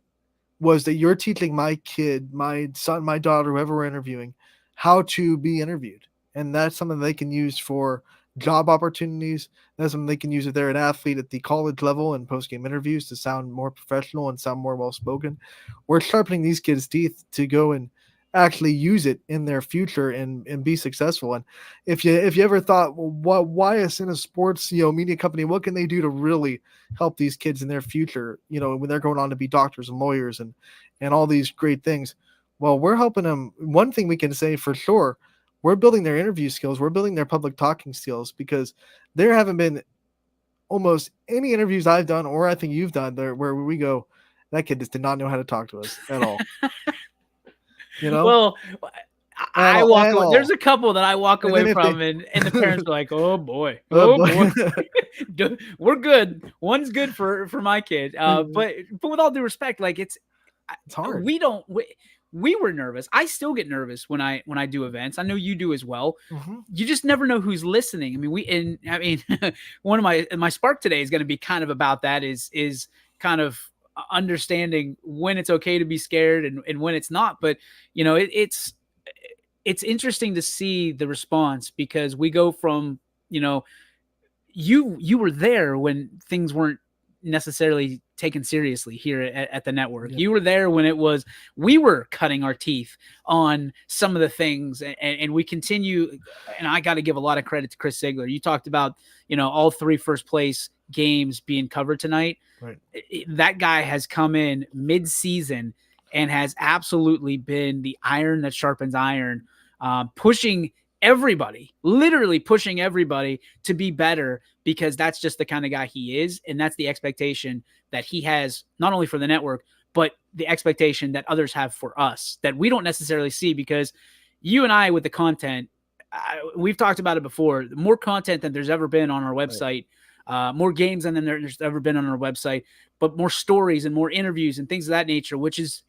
was that you're teaching my kid, my son, my daughter, whoever we're interviewing, how to be interviewed. And that's something they can use for job opportunities. That's something they can use if they're an athlete at the college level and post-game interviews to sound more professional and sound more well-spoken. We're sharpening these kids' teeth to go and actually use it in their future and be successful. And if you ever thought, well, why is in a sports media company, what can they do to really help these kids in their future, when they're going on to be doctors and lawyers and all these great things? Well, we're helping them. One thing we can say for sure, we're building their interview skills, we're building their public talking skills, because there haven't been almost any interviews I've done, or I think you've done, there where we go, that kid just did not know how to talk to us at all. Well, I walk away. There's a couple that I walk away from, and the parents are like, "Oh boy, boy. We're good. One's good for my kid." But with all due respect, like it's hard. We were nervous. I still get nervous when I do events. I know you do as well. Mm-hmm. You just never know who's listening. I mean, one of my spark today is going to be kind of about that. Is kind of understanding when it's okay to be scared and when it's not. But it's interesting to see the response, because we go from, you were there when things weren't necessarily taken seriously here at the network. Yeah. You were there when we were cutting our teeth on some of the things, and we continue. And I got to give a lot of credit to Chris Sigler. You talked about, all 3 first place games being covered tonight. Right. That guy has come in mid-season and has absolutely been the iron that sharpens iron, pushing everybody, literally pushing everybody to be better, because that's just the kind of guy he is. And that's the expectation that he has, not only for the network, but the expectation that others have for us that we don't necessarily see, because you and I, with the content, we've talked about it before, more content than there's ever been on our website, more games than there's ever been on our website, but more stories and more interviews and things of that nature, which is,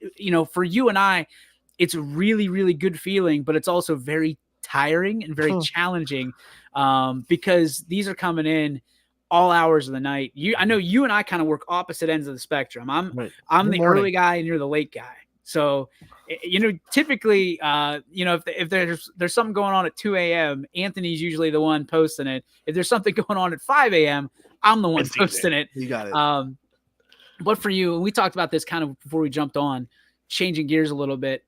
for you and I, it's a really, really good feeling, but it's also very tiring and very challenging, because these are coming in all hours of the night. I know you and I kind of work opposite ends of the spectrum. I'm the early guy and you're the late guy. So, typically, if there's something going on at 2 a.m., Anthony's usually the one posting it. If there's something going on at 5 a.m., I'm the one posting it. You got it. But for you, and we talked about this kind of before we jumped on, changing gears a little bit,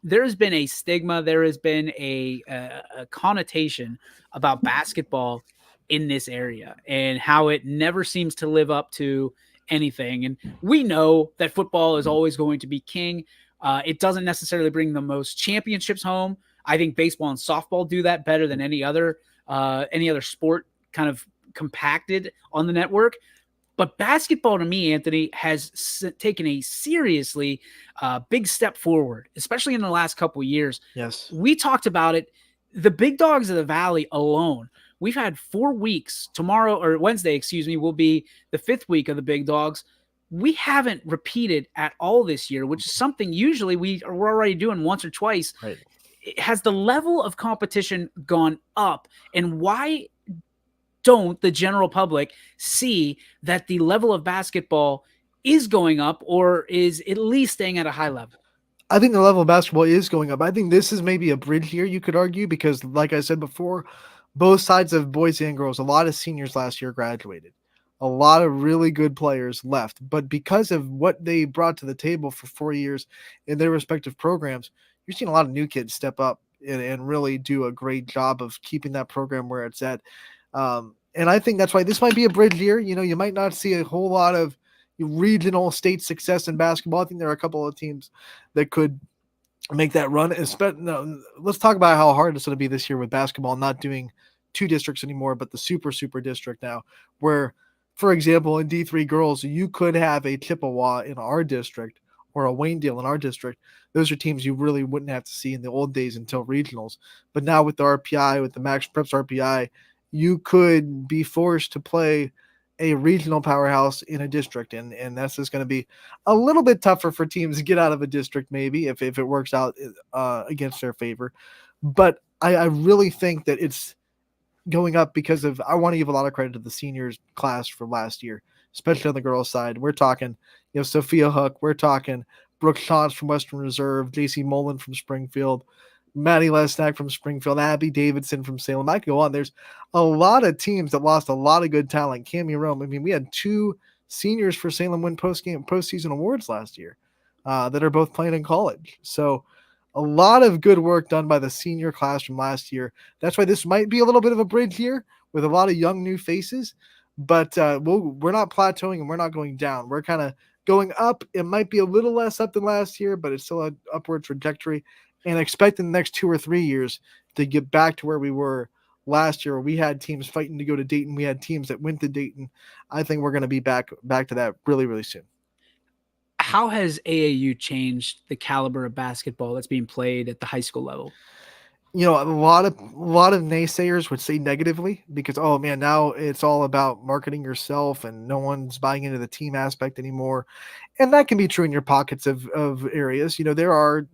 there has been a stigma, there has been a connotation about basketball in this area, and how it never seems to live up to anything. And we know that football is always going to be king. It doesn't necessarily bring the most championships home. I think baseball and softball do that better than any other sport kind of compacted on the network. But basketball, to me, Anthony, has taken a seriously big step forward, especially in the last couple of years. Yes. We talked about it. The big dogs of the Valley alone, we've had 4 weeks. Tomorrow, or Wednesday, excuse me, will be the 5th week of the big dogs. We haven't repeated at all this year, which is something usually we're already doing once or twice. Right. Has the level of competition gone up? And why don't the general public see that the level of basketball is going up, or is at least staying at a high level? I think the level of basketball is going up. I think this is maybe a bridge year, you could argue, because like I said before, both sides of boys and girls, a lot of seniors last year graduated. A lot of really good players left. But because of what they brought to the table for 4 years in their respective programs, you're seeing a lot of new kids step up and really do a great job of keeping that program where it's at. And I think that's why this might be a bridge year. You know, you might not see a whole lot of regional state success in basketball. I think there are a couple of teams that could make that run. No, let's talk about how hard it's going to be this year with basketball, not doing 2 districts anymore, but the super district now, where, for example, in D3 girls, you could have a Chippewa in our district or a Waynedale in our district. Those are teams you really wouldn't have to see in the old days until regionals. But now with the RPI, with the Max Preps RPI, you could be forced to play a regional powerhouse in a district. And that's just going to be a little bit tougher for teams to get out of a district, maybe, if it works out against their favor. But I really think that it's going up because of, I want to give a lot of credit to the seniors class from last year, especially on the girls' side. We're talking, Sophia Hook, we're talking Brooke Shantz from Western Reserve, JC Mullen from Springfield, Maddie Lesnack from Springfield, Abby Davidson from Salem. I could go on. There's a lot of teams that lost a lot of good talent. Cami Rome. I mean, we had 2 seniors for Salem win postseason awards last year that are both playing in college. So a lot of good work done by the senior class from last year. That's why this might be a little bit of a bridge year with a lot of young new faces. But we're not plateauing and we're not going down. We're kind of going up. It might be a little less up than last year, but it's still an upward trajectory. And expect in the next 2 or 3 years to get back to where we were last year. We had teams fighting to go to Dayton. We had teams that went to Dayton. I think we're going to be back to that really, really soon. How has AAU changed the caliber of basketball that's being played at the high school level? A lot of naysayers would say negatively because, oh man, now it's all about marketing yourself and no one's buying into the team aspect anymore. And that can be true in your pockets of areas. There are,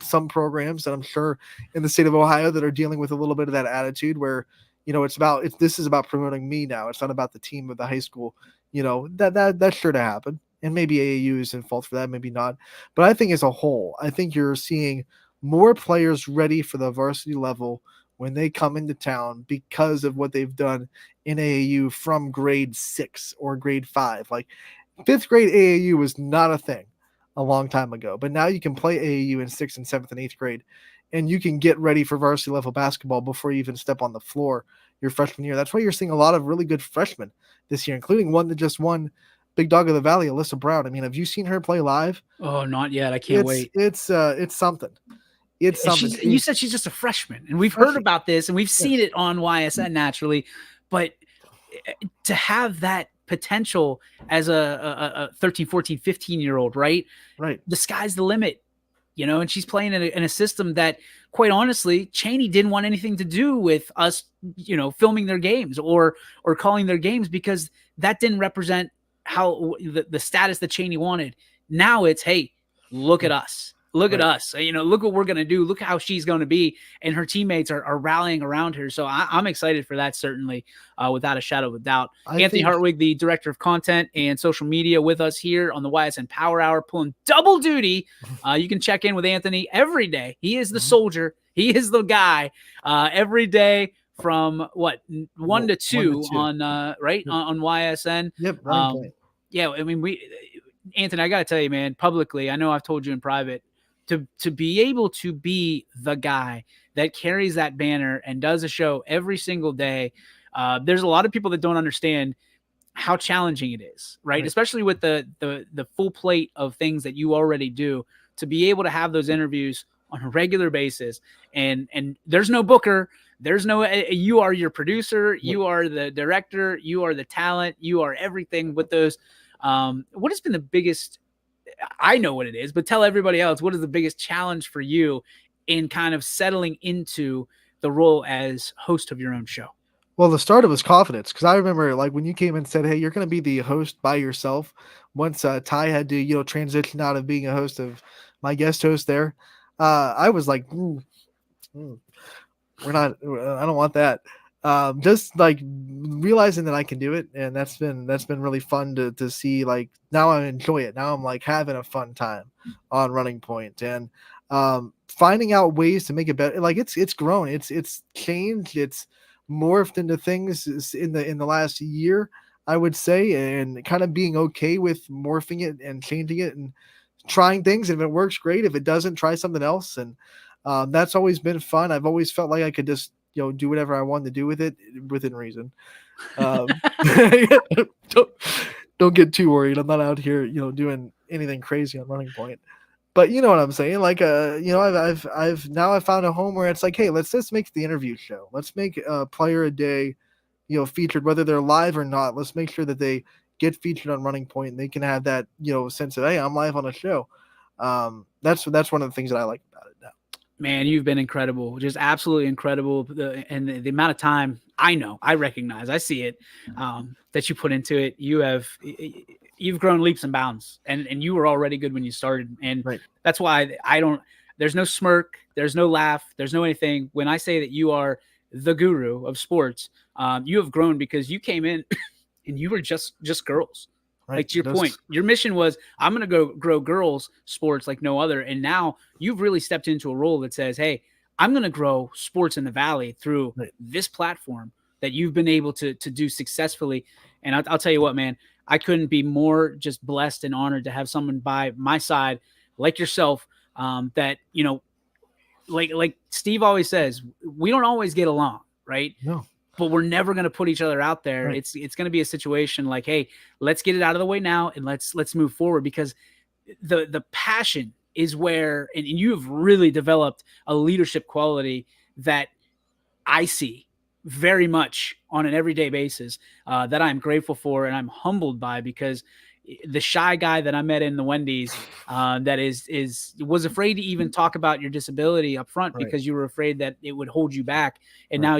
some programs that I'm sure in the state of Ohio that are dealing with a little bit of that attitude where, this is about promoting me now. It's not about the team of the high school. That's sure to happen. And maybe AAU is in fault for that, maybe not. But I think as a whole, I think you're seeing more players ready for the varsity level when they come into town because of what they've done in AAU from grade 6 or grade 5. Like 5th grade AAU was not a thing a long time ago, but now you can play AAU in 6th and 7th and 8th grade, and you can get ready for varsity level basketball before you even step on the floor your freshman year. That's why you're seeing a lot of really good freshmen this year, including one that just won Big Dog of the Valley, Alyssa Brown. I mean, have you seen her play live? Oh, not yet. I can't wait. It's something. It's something. You said she's just a freshman, and we've heard about this, and we've seen it on YSN naturally, but to have that potential as a 13, 14, 15-year-old, right? Right. The sky's the limit, and she's playing in a system that, quite honestly, Cheney didn't want anything to do with us, filming their games or calling their games because that didn't represent how the status that Cheney wanted. Now it's, hey, look at us. Look at us. Look what we're going to do. Look how she's going to be. And her teammates are rallying around her. So I'm excited for that, certainly, without a shadow of a doubt. Anthony Hartwig, the director of content and social media, with us here on the Ysn Power Hour, pulling double duty. You can check in with Anthony every day. He is the soldier. He is the guy every day from 1 to 2 on on YSN. Yep. Yeah. I mean, Anthony, I got to tell you, man, publicly, I know I've told you in private, to be able to be the guy that carries that banner and does a show every single day. There's a lot of people that don't understand how challenging it is, right? Especially with the full plate of things that you already do, to be able to have those interviews on a regular basis. And there's no booker, there's no, you are your producer, you are the director, you are the talent, you are everything with those. What has been the biggest, I know what it is, but tell everybody else, what is the biggest challenge for you in kind of settling into the role as host of your own show? Well, the start of was confidence, because I remember like when you came and said, "Hey, you're going to be the host by yourself." Once Ty had to transition out of being a host of my guest host there, I was like, we're not. I don't want that. Just like realizing that I can do it, and that's been really fun to see. Like now I enjoy it. Now I'm like having a fun time on Running Point, and finding out ways to make it better. Like it's grown. It's changed. It's morphed into things in the last year, I would say, and kind of being okay with morphing it and changing it and trying things. If it works, great. If it doesn't, try something else. And that's always been fun. I've always felt like I could just do whatever I wanted to do with it within reason. Don't get too worried. I'm not out here doing anything crazy on Running Point. But you know what I'm saying? Like, I've now found a home where it's like, hey, let's just make the interview show. Let's make a player a day, featured, whether they're live or not. Let's make sure that they get featured on Running Point and they can have that, sense of, hey, I'm live on a show. That's one of the things that I like about it now. Man, you've been incredible, just absolutely incredible. And the amount of time I recognize, I see it, that you put into it. You've grown leaps and bounds, and you were already good when you started. And that's why there's no smirk, there's no laugh, there's no anything. When I say that you are the guru of sports, you have grown because you came in and you were just girls. Right. Like to your point, your mission was, I'm going to go grow girls sports like no other. And now you've really stepped into a role that says, hey, I'm going to grow sports in the Valley through this platform that you've been able to do successfully. And I'll tell you what, man, I couldn't be more just blessed and honored to have someone by my side like yourself, that, like Steve always says, we don't always get along, right? No. But we're never going to put each other out there. Right. It's going to be a situation like, hey, let's get it out of the way now and let's move forward, because the passion is where, and you've really developed a leadership quality that I see very much on an everyday basis, that I'm grateful for and I'm humbled by, because the shy guy that I met in the Wendy's, that was afraid to even talk about your disability up front because you were afraid that it would hold you back. And now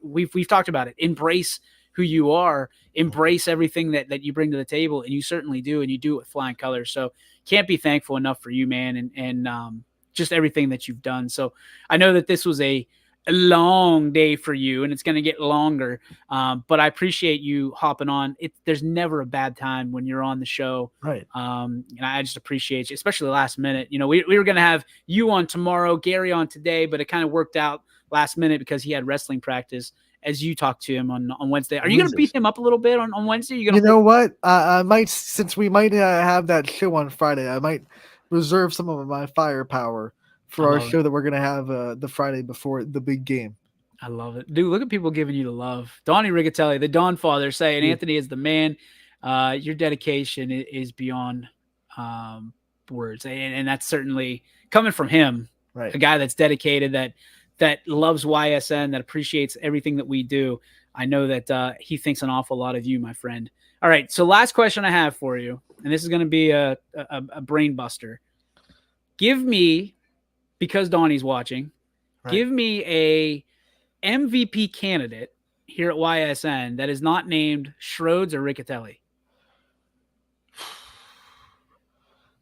we've talked about it. Embrace who you are, embrace everything that you bring to the table. And you certainly do. And you do it with flying colors. So can't be thankful enough for you, man. And just everything that you've done. So I know that this was a long day for you and it's going to get longer. But I appreciate you hopping on. There's never a bad time when you're on the show. Right. And I just appreciate you, especially last minute. We were going to have you on tomorrow, Gary on today, but it kind of worked out last minute because he had wrestling practice as you talked to him on Wednesday. Are you going to beat him up a little bit on Wednesday? You know what? I might, since we might have that show on Friday, I might reserve some of my firepower for our show that we're going to have the Friday before the big game. I love it. Dude, look at people giving you the love. Donnie Rigatelli, the Don Father, saying Anthony is the man. Your dedication is beyond words. And that's certainly coming from him, a guy that's dedicated, that loves YSN, that appreciates everything that we do. I know that he thinks an awful lot of you, my friend. All right, so last question I have for you, and this is going to be a brain buster. Give me, because Donnie's watching, give me a MVP candidate here at YSN that is not named Schroeds or Riccatelli.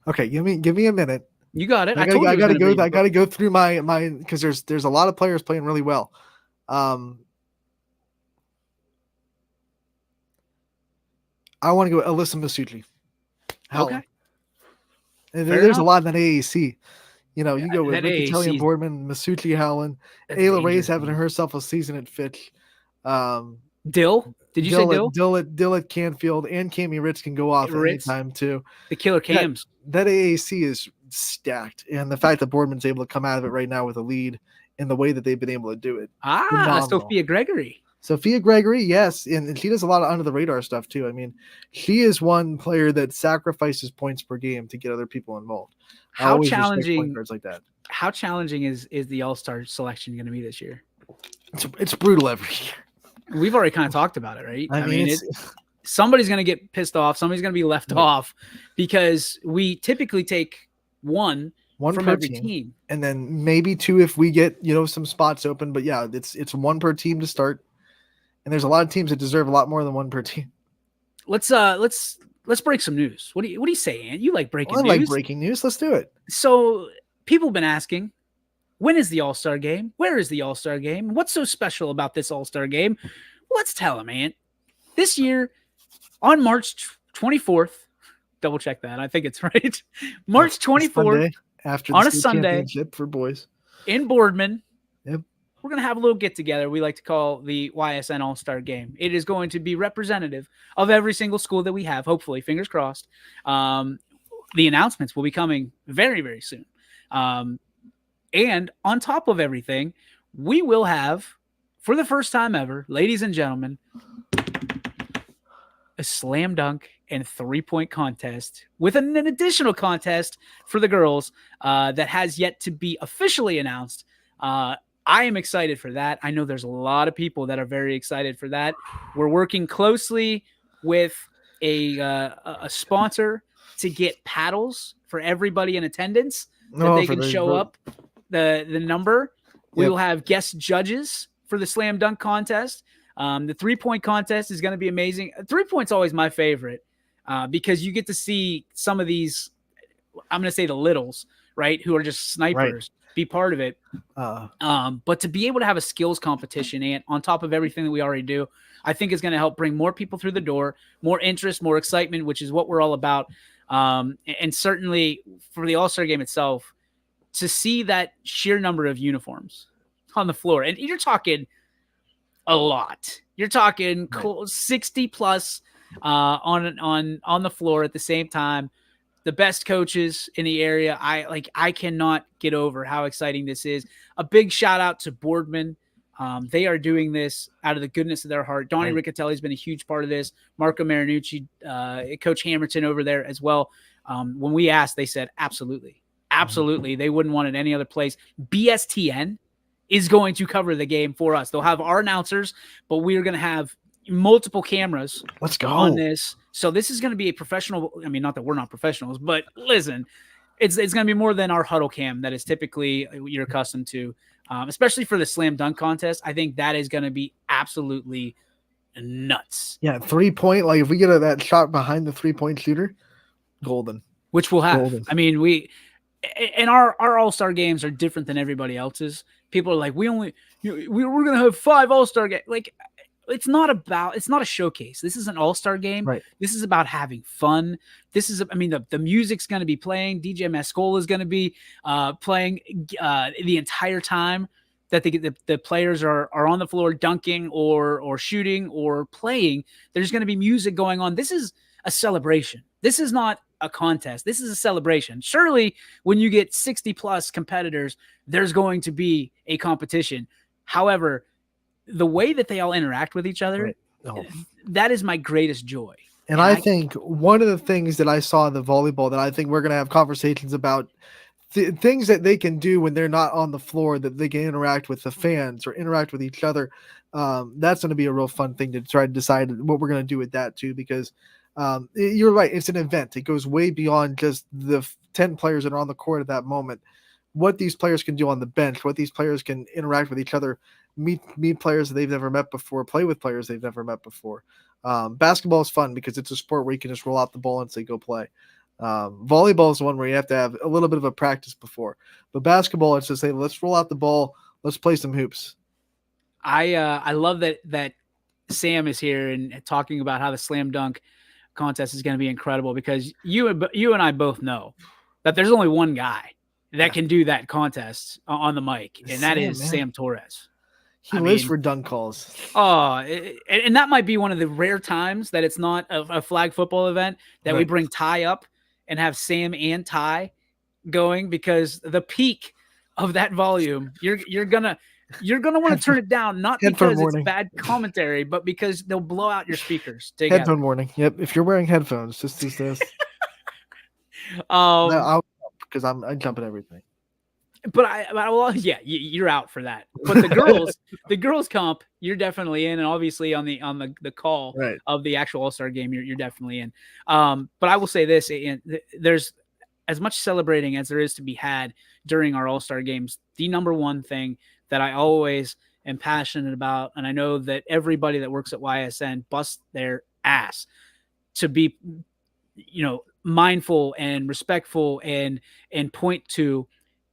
Okay, give me a minute. You got it. I gotta go through my because there's a lot of players playing really well. I want to go Alyssa Masutli. Okay. There's a lot in that AAC. You go with Riccatelli and Boardman, Masutli, Howland, Ayla Ray's having herself a season at Fitch. Dill? Did you say Dill? Dill at Canfield, and Cammie Ritz can go off at any time too. The killer cams. That AAC is stacked, and the fact that Boardman's able to come out of it right now with a lead in the way that they've been able to do it. Sophia Gregory. Sophia Gregory, yes, and she does a lot of under the radar stuff too. I mean, she is one player that sacrifices points per game to get other people involved. I How always respect point challenging? guards like that. How challenging is the All-Star selection going to be this year? It's brutal every year. We've already kind of talked about it, right? I mean, somebody's going to get pissed off. Somebody's going to be left off because we typically take one from per every team, and then maybe two if we get some spots open. But yeah, it's one per team to start, and there's a lot of teams that deserve a lot more than one per team. Let's break some news. What do you say, Ant? You like breaking news? I like breaking news. Let's do it. So people have been asking, when is the All-Star game? Where is the All-Star game? What's so special about this All-Star game? Let's tell them, Ant. This year, on March 24th, double check that. I think it's right. March 24th, after on a Sunday championship for boys in Boardman. Yep. We're going to have a little get together we like to call the YSN All-Star Game. It is going to be representative of every single school that we have, hopefully, fingers crossed. The announcements will be coming very, very soon. And on top of everything, we will have, for the first time ever, ladies and gentlemen, a slam dunk and 3-point contest with an additional contest for the girls that has yet to be officially announced. I am excited for that. I know there's a lot of people that are very excited for that. We're working closely with a sponsor to get paddles for everybody in attendance that they can show up the number. We will have guest judges for the slam dunk contest. The 3-point contest is going to be amazing. 3-point's always my favorite because you get to see some of these, I'm going to say the littles, right, who are just snipers, be part of it. But to be able to have a skills competition and on top of everything that we already do, I think is going to help bring more people through the door, more interest, more excitement, which is what we're all about. And certainly for the All-Star game itself, to see that sheer number of uniforms on the floor, and you're talking a lot. You're talking 60 plus on the floor at the same time. The best coaches in the area. I cannot get over how exciting this is. A big shout out to Boardman. They are doing this out of the goodness of their heart. Donnie Riccatelli has been a huge part of this. Marco Marinucci, Coach Hamilton over there as well. When we asked, they said, absolutely. Absolutely. They wouldn't want it any other place. BSTN is going to cover the game for us. They'll have our announcers, but we are going to have multiple cameras on this. So this is going to be a professional. I mean, not that we're not professionals, but listen, it's going to be more than our huddle cam that is typically you're accustomed to, especially for the slam dunk contest. I think that is going to be absolutely nuts. Yeah, 3-point. Like if we get that shot behind the 3-point shooter, golden. Which we'll have. Golden. I mean, our All-Star games are different than everybody else's. People are like, we're going to have 5 All-Star games. Like, it's not a showcase. This is an All-Star game. Right. This is about having fun. The music's going to be playing. DJ Mascola is going to be playing the entire time that the players are on the floor dunking or shooting or playing. There's going to be music going on. This is a celebration. This is not a contest. This is a celebration. Surely when you get 60 plus competitors, there's going to be a competition. However, the way that they all interact with each other, that is my greatest joy. And I think one of the things that I saw in the volleyball that I think we're going to have conversations about, things that they can do when they're not on the floor, that they can interact with the fans or interact with each other. That's going to be a real fun thing to try to decide what we're going to do with that too, because you're right. It's an event. It goes way beyond just the 10 players that are on the court at that moment. What these players can do on the bench, what these players can interact with each other, meet players that they've never met before, play with players they've never met before. Basketball is fun because it's a sport where you can just roll out the ball and say, go play. Volleyball is one where you have to have a little bit of a practice before, but basketball, it's just say, let's roll out the ball. Let's play some hoops. I love that Sam is here and talking about how the slam dunk contest is going to be incredible, because you and I both know that there's only one guy that can do that contest on the mic, and that is Sam Torres. He lives for dunk calls. Oh, and that might be one of the rare times that it's not a flag football event that we bring Ty up and have Sam and Ty going, because the peak of that volume, you're gonna You're going to want to turn it down, not Headphone because warning. it's bad commentary, but because they'll blow out your speakers together. Headphone warning. Yep. If you're wearing headphones, just use this. Because I jump at everything. Well, yeah, you're out for that. But the girls comp, you're definitely in, and obviously on the call of the actual All-Star game, you're definitely in. But I will say this: there's as much celebrating as there is to be had during our All-Star games. The number one thing that I always am passionate about, and I know that everybody that works at YSN busts their ass to be, mindful and respectful and point to,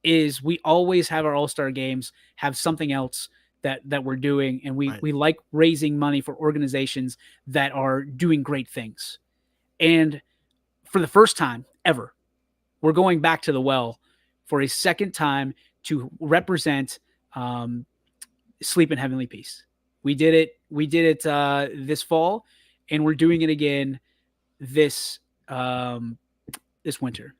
is we always have our All-Star games have something else that we're doing, and we like raising money for organizations that are doing great things. And for the first time ever, we're going back to the well for a second time to represent Sleep in Heavenly Peace. We did it this fall, and we're doing it again this winter,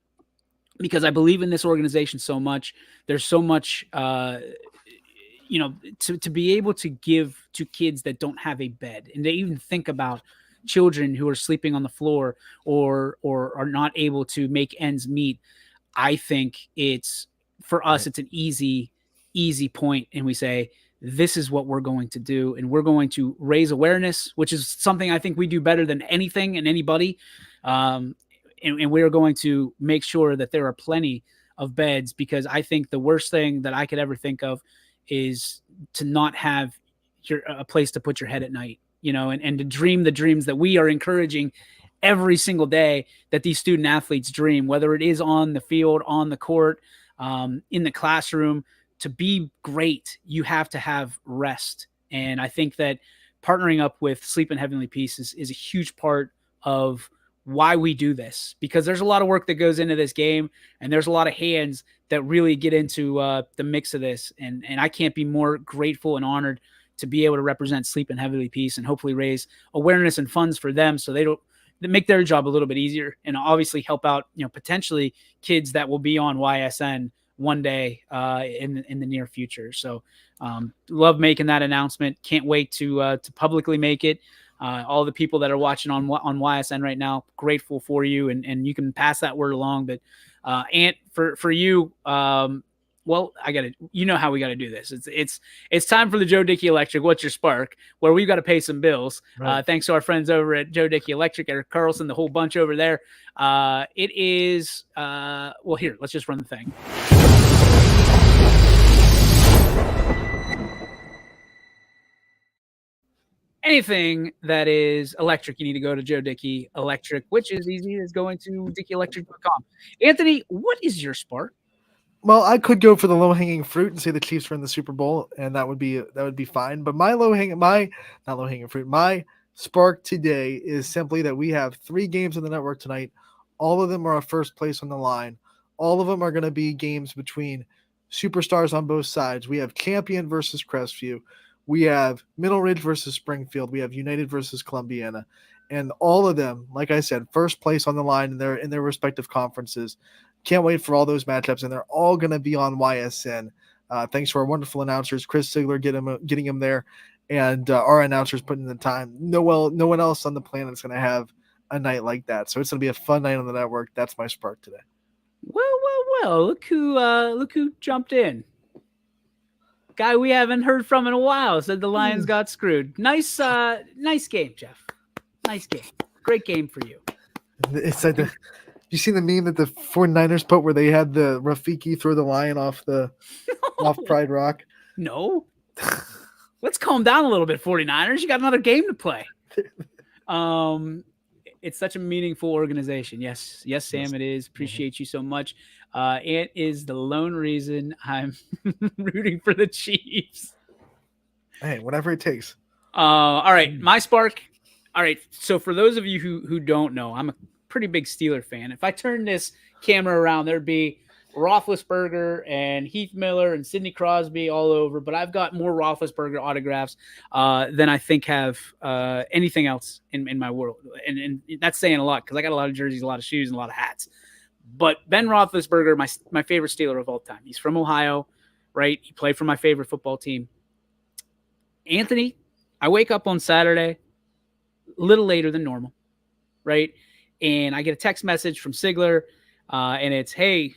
because I believe in this organization so much. There's so much, to be able to give to kids that don't have a bed, and to even think about children who are sleeping on the floor or are not able to make ends meet. I think it's, for us, it's an easy point. And we say, this is what we're going to do. And we're going to raise awareness, which is something I think we do better than anything and anybody. And we're going to make sure that there are plenty of beds, because I think the worst thing that I could ever think of is to not have a place to put your head at night, and to dream the dreams that we are encouraging every single day that these student athletes dream, whether it is on the field, on the court, in the classroom. To be great, you have to have rest. And I think that partnering up with Sleep in Heavenly Peace is a huge part of why we do this, because there's a lot of work that goes into this game, and there's a lot of hands that really get into the mix of this. And I can't be more grateful and honored to be able to represent Sleep in Heavenly Peace and hopefully raise awareness and funds for them, so they make their job a little bit easier, and obviously help out, potentially kids that will be on YSN one day in the near future. So love making that announcement. Can't wait to publicly make it. All the people that are watching on YSN right now, grateful for you, and you can pass that word along. But Ant, for you, well, you know how we got to do this. It's time for the Joe Dickey Electric. What's your spark? Where we've got to pay some bills. Right. Thanks to our friends over at Joe Dickey Electric, Eric Carlson, the whole bunch over there. It is, well, here, let's just run the thing. Anything that is electric, you need to go to Joe Dickey Electric, which is easy as going to DickeyElectric.com. Anthony, what is your spark? Well, I could go for the low-hanging fruit and say the Chiefs are in the Super Bowl, and that would be fine. But my spark today is simply that we have 3 games on the network tonight. All of them are a first place on the line. All of them are going to be games between superstars on both sides. We have Champion versus Crestview. We have Middle Ridge versus Springfield. We have United versus Columbiana. And all of them, like I said, first place on the line in their respective conferences. Can't wait for all those matchups, and they're all going to be on YSN. Thanks to our wonderful announcers, Chris Sigler getting him there, and our announcers putting in the time. No one else on the planet is going to have a night like that. So it's going to be a fun night on the network. That's my spark today. Well, look who jumped in. Guy we haven't heard from in a while said the Lions got screwed. Nice game, Jeff. Nice game. Great game for you. It's like you seen the meme that the 49ers put where they had the Rafiki throw the lion off off Pride Rock? No. Let's calm down a little bit, 49ers. You got another game to play. It's such a meaningful organization. Yes, Sam, it is. Appreciate you so much. It is the lone reason I'm rooting for the Chiefs. Hey, whatever it takes. All right, my spark. All right, so for those of you who don't know, I'm a pretty big Steeler fan. If I turn this camera around, there'd be Roethlisberger and Heath Miller and Sidney Crosby all over, but I've got more Roethlisberger autographs than I think have anything else in my world. And that's saying a lot, because I got a lot of jerseys, a lot of shoes, and a lot of hats. But Ben Roethlisberger, my favorite Steeler of all time. He's from Ohio, right? He played for my favorite football team. Anthony, I wake up on Saturday a little later than normal, right? And I get a text message from Sigler, and it's, hey,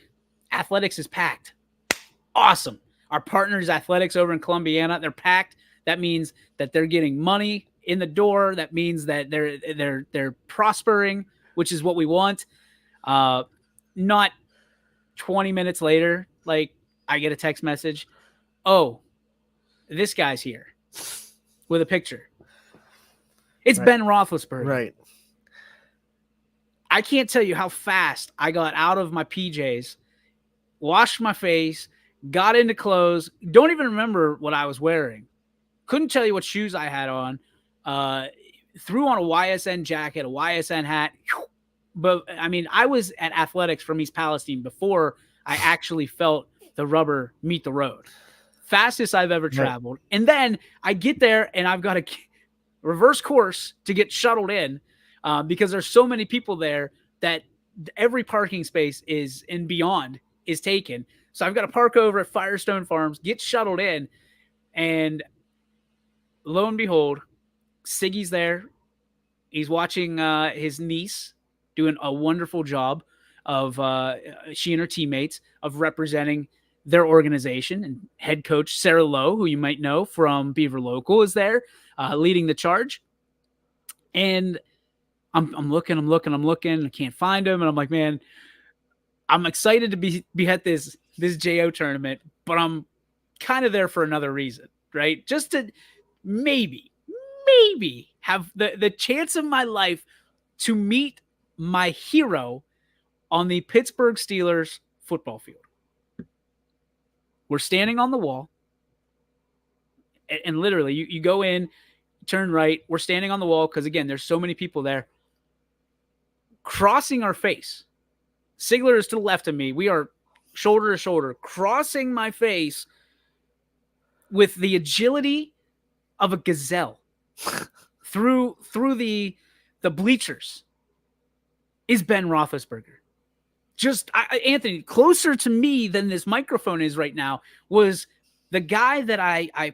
athletics is packed. Awesome. Our partners, athletics over in Columbiana, they're packed. That means that they're getting money in the door. That means that they're prospering, which is what we want. Not 20 minutes later, like, I get a text message. Oh, this guy's here with a picture. It's Right. Ben Roethlisberger. Right. I can't tell you how fast I got out of my PJs, washed my face, got into clothes. Don't even remember what I was wearing. Couldn't tell you what shoes I had on. Threw on a YSN jacket, a YSN hat. But, I mean, I was at athletics from East Palestine before I actually felt the rubber meet the road. Fastest I've ever traveled. Right. And then I get there and I've got to reverse course to get shuttled in because there's so many people there that every parking space is and beyond is taken. So I've got to park over at Firestone Farms, get shuttled in, and lo and behold, Siggy's there. He's watching his niece doing a wonderful job of she and her teammates of representing their organization. And head coach Sarah Lowe, who you might know from Beaver Local, is there leading the charge. And I'm looking. I can't find him. And I'm like, man, I'm excited to be at this JO tournament, but I'm kind of there for another reason, right? Just to maybe have the chance of my life to meet my hero on the Pittsburgh Steelers football field. We're standing on the wall, and literally you go in, turn right. We're standing on the wall because, again, there's so many people there. Crossing our face. Sigler is to the left of me. We are shoulder to shoulder, crossing my face with the agility of a gazelle through the bleachers is Ben Roethlisberger. Just Anthony, closer to me than this microphone is right now, was the guy that I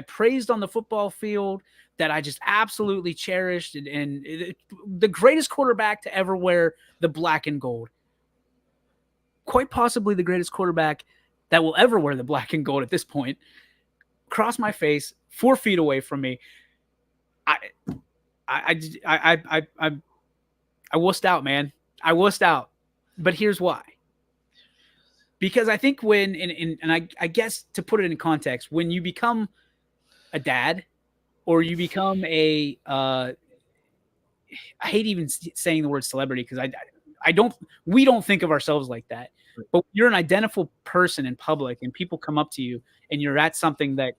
praised on the football field, that I just absolutely cherished, and the greatest quarterback to ever wear the black and gold. Quite possibly the greatest quarterback that will ever wear the black and gold at this point. Cross my face, 4 feet away from me. I wussed out, man. I wussed out. But here's why. Because I think when, and I guess to put it in context, when you become a dad, or you become I hate even saying the word celebrity, because we don't think of ourselves like that. But you're an identifiable person in public, and people come up to you, and you're at something that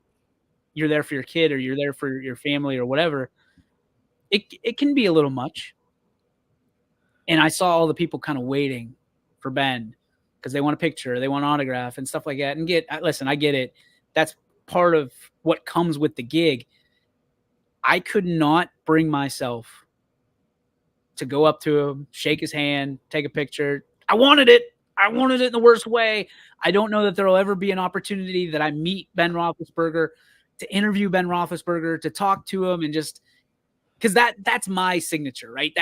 you're there for your kid, or you're there for your family, or whatever. It can be a little much. And I saw all the people kind of waiting for Ben because they want a picture, they want an autograph and stuff like that. And listen, I get it. That's part of what comes with the gig. I could not bring myself to go up to him, shake his hand, take a picture. I wanted it in the worst way. I don't know that there will ever be an opportunity that I meet Ben Roethlisberger, to interview Ben Roethlisberger, to talk to him, and just because that's my signature, right?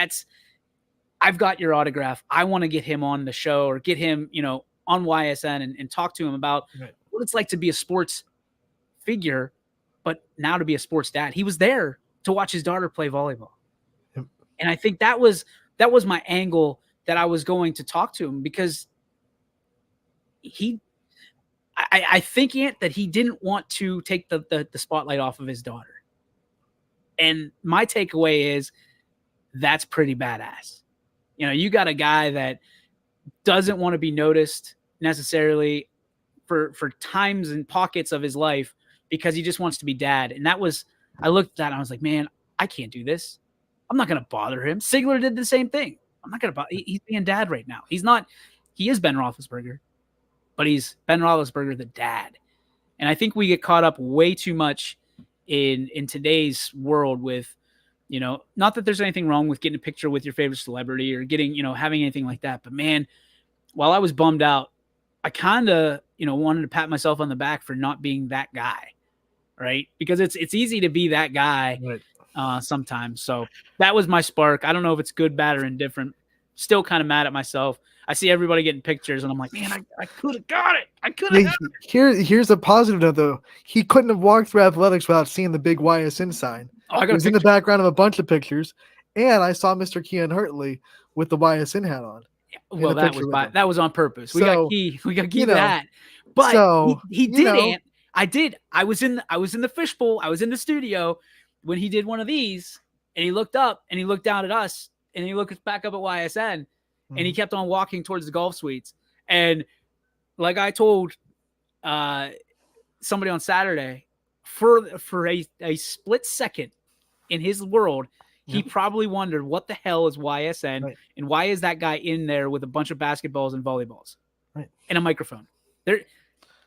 I've got your autograph. I want to get him on the show, or get him, on YSN and talk to him about what it's like to be a sports figure, but now to be a sports dad. He was there to watch his daughter play volleyball. Yep. And I think that was my angle that I was going to talk to him, because I think, Ant, that he didn't want to take the spotlight off of his daughter. And my takeaway is that's pretty badass. You got a guy that doesn't want to be noticed necessarily for times and pockets of his life, because he just wants to be dad. And I looked at that and I was like, man, I can't do this. I'm not going to bother him. Sigler did the same thing. I'm not going to bother. He's being dad right now. He is Ben Roethlisberger, but he's Ben Roethlisberger, the dad. And I think we get caught up way too much in today's world with, not that there's anything wrong with getting a picture with your favorite celebrity, or getting, having anything like that. But man, while I was bummed out, I kind of, wanted to pat myself on the back for not being that guy, right? Because it's easy to be that guy sometimes. So that was my spark. I don't know if it's good, bad, or indifferent. Still kind of mad at myself. I see everybody getting pictures, and I'm like, man, I could have got it. I could have. Here's a positive note, though. He couldn't have walked through athletics without seeing the big YSN sign. Oh, it was in the background of a bunch of pictures, and I saw Mr. Kean Hartley with the YSN hat on. Well, that was on purpose. We got key to that. But so, he did. I was in the fishbowl. I was in the studio when he did one of these, and he looked up and he looked down at us, and he looked back up at YSN, and he kept on walking towards the golf suites. And like I told somebody on Saturday, for a split second in his world, he probably wondered what the hell is YSN and why is that guy in there with a bunch of basketballs and volleyballs and a microphone.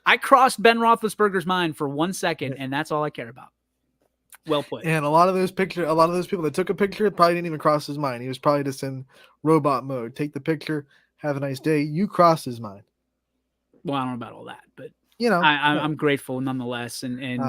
I crossed Ben Roethlisberger's mind for 1 second, and that's all I care about. Well put. And a lot of those people that took a picture probably didn't even cross his mind. He was probably just in robot mode. Take the picture, have a nice day. You crossed his mind. Well, I don't know about all that, but I'm grateful nonetheless, and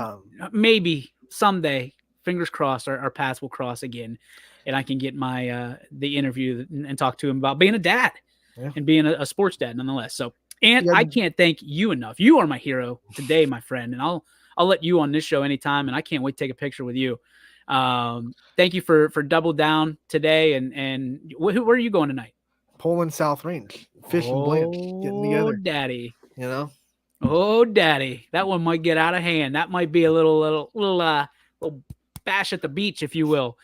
maybe someday, fingers crossed, our paths will cross again, and I can get my the interview and talk to him about being a dad and being a sports dad nonetheless. So, and I can't thank you enough. You are my hero today, my friend, and I'll let you on this show anytime, and I can't wait to take a picture with you. Thank you for Double Down today, and where are you going tonight? Poland South Range, Fish and Blanche, getting together. Daddy, Oh, daddy, that one might get out of hand. That might be a little bash at the beach, if you will,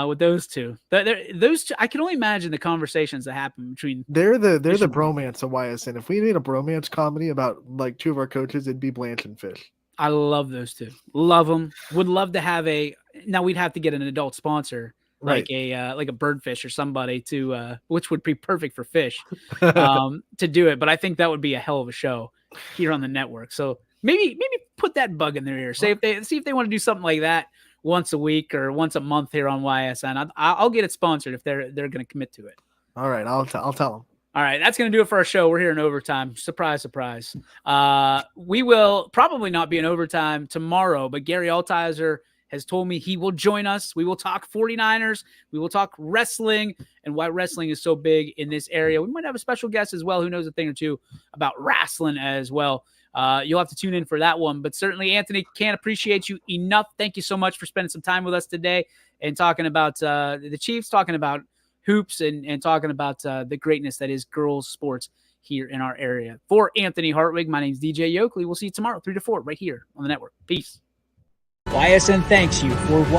with those two. Those two, I can only imagine the conversations that happen between. They're the bromance of YSN. If we made a bromance comedy about like two of our coaches, it'd be Blanche and Fish. I love those two. Love them. Would love to have now we'd have to get an adult sponsor, like a Birdfish or somebody to which would be perfect for Fish to do it. But I think that would be a hell of a show here on the network. So maybe put that bug in their ear. See if they want to do something like that once a week or once a month here on YSN. I'll get it sponsored if they're going to commit to it. All right, I'll tell them. All right, that's going to do it for our show. We're here in overtime. Surprise, surprise. We will probably not be in overtime tomorrow, but Gary Altizer has told me he will join us. We will talk 49ers. We will talk wrestling and why wrestling is so big in this area. We might have a special guest as well who knows a thing or two about wrestling as well. You'll have to tune in for that one. But certainly, Anthony, can't appreciate you enough. Thank you so much for spending some time with us today and talking about the Chiefs, talking about hoops, and talking about the greatness that is girls sports here in our area. For Anthony Hartwig, my name is DJ Yoakley. We'll see you tomorrow, 3 to 4, right here on the network. Peace. YSN thanks you for watching.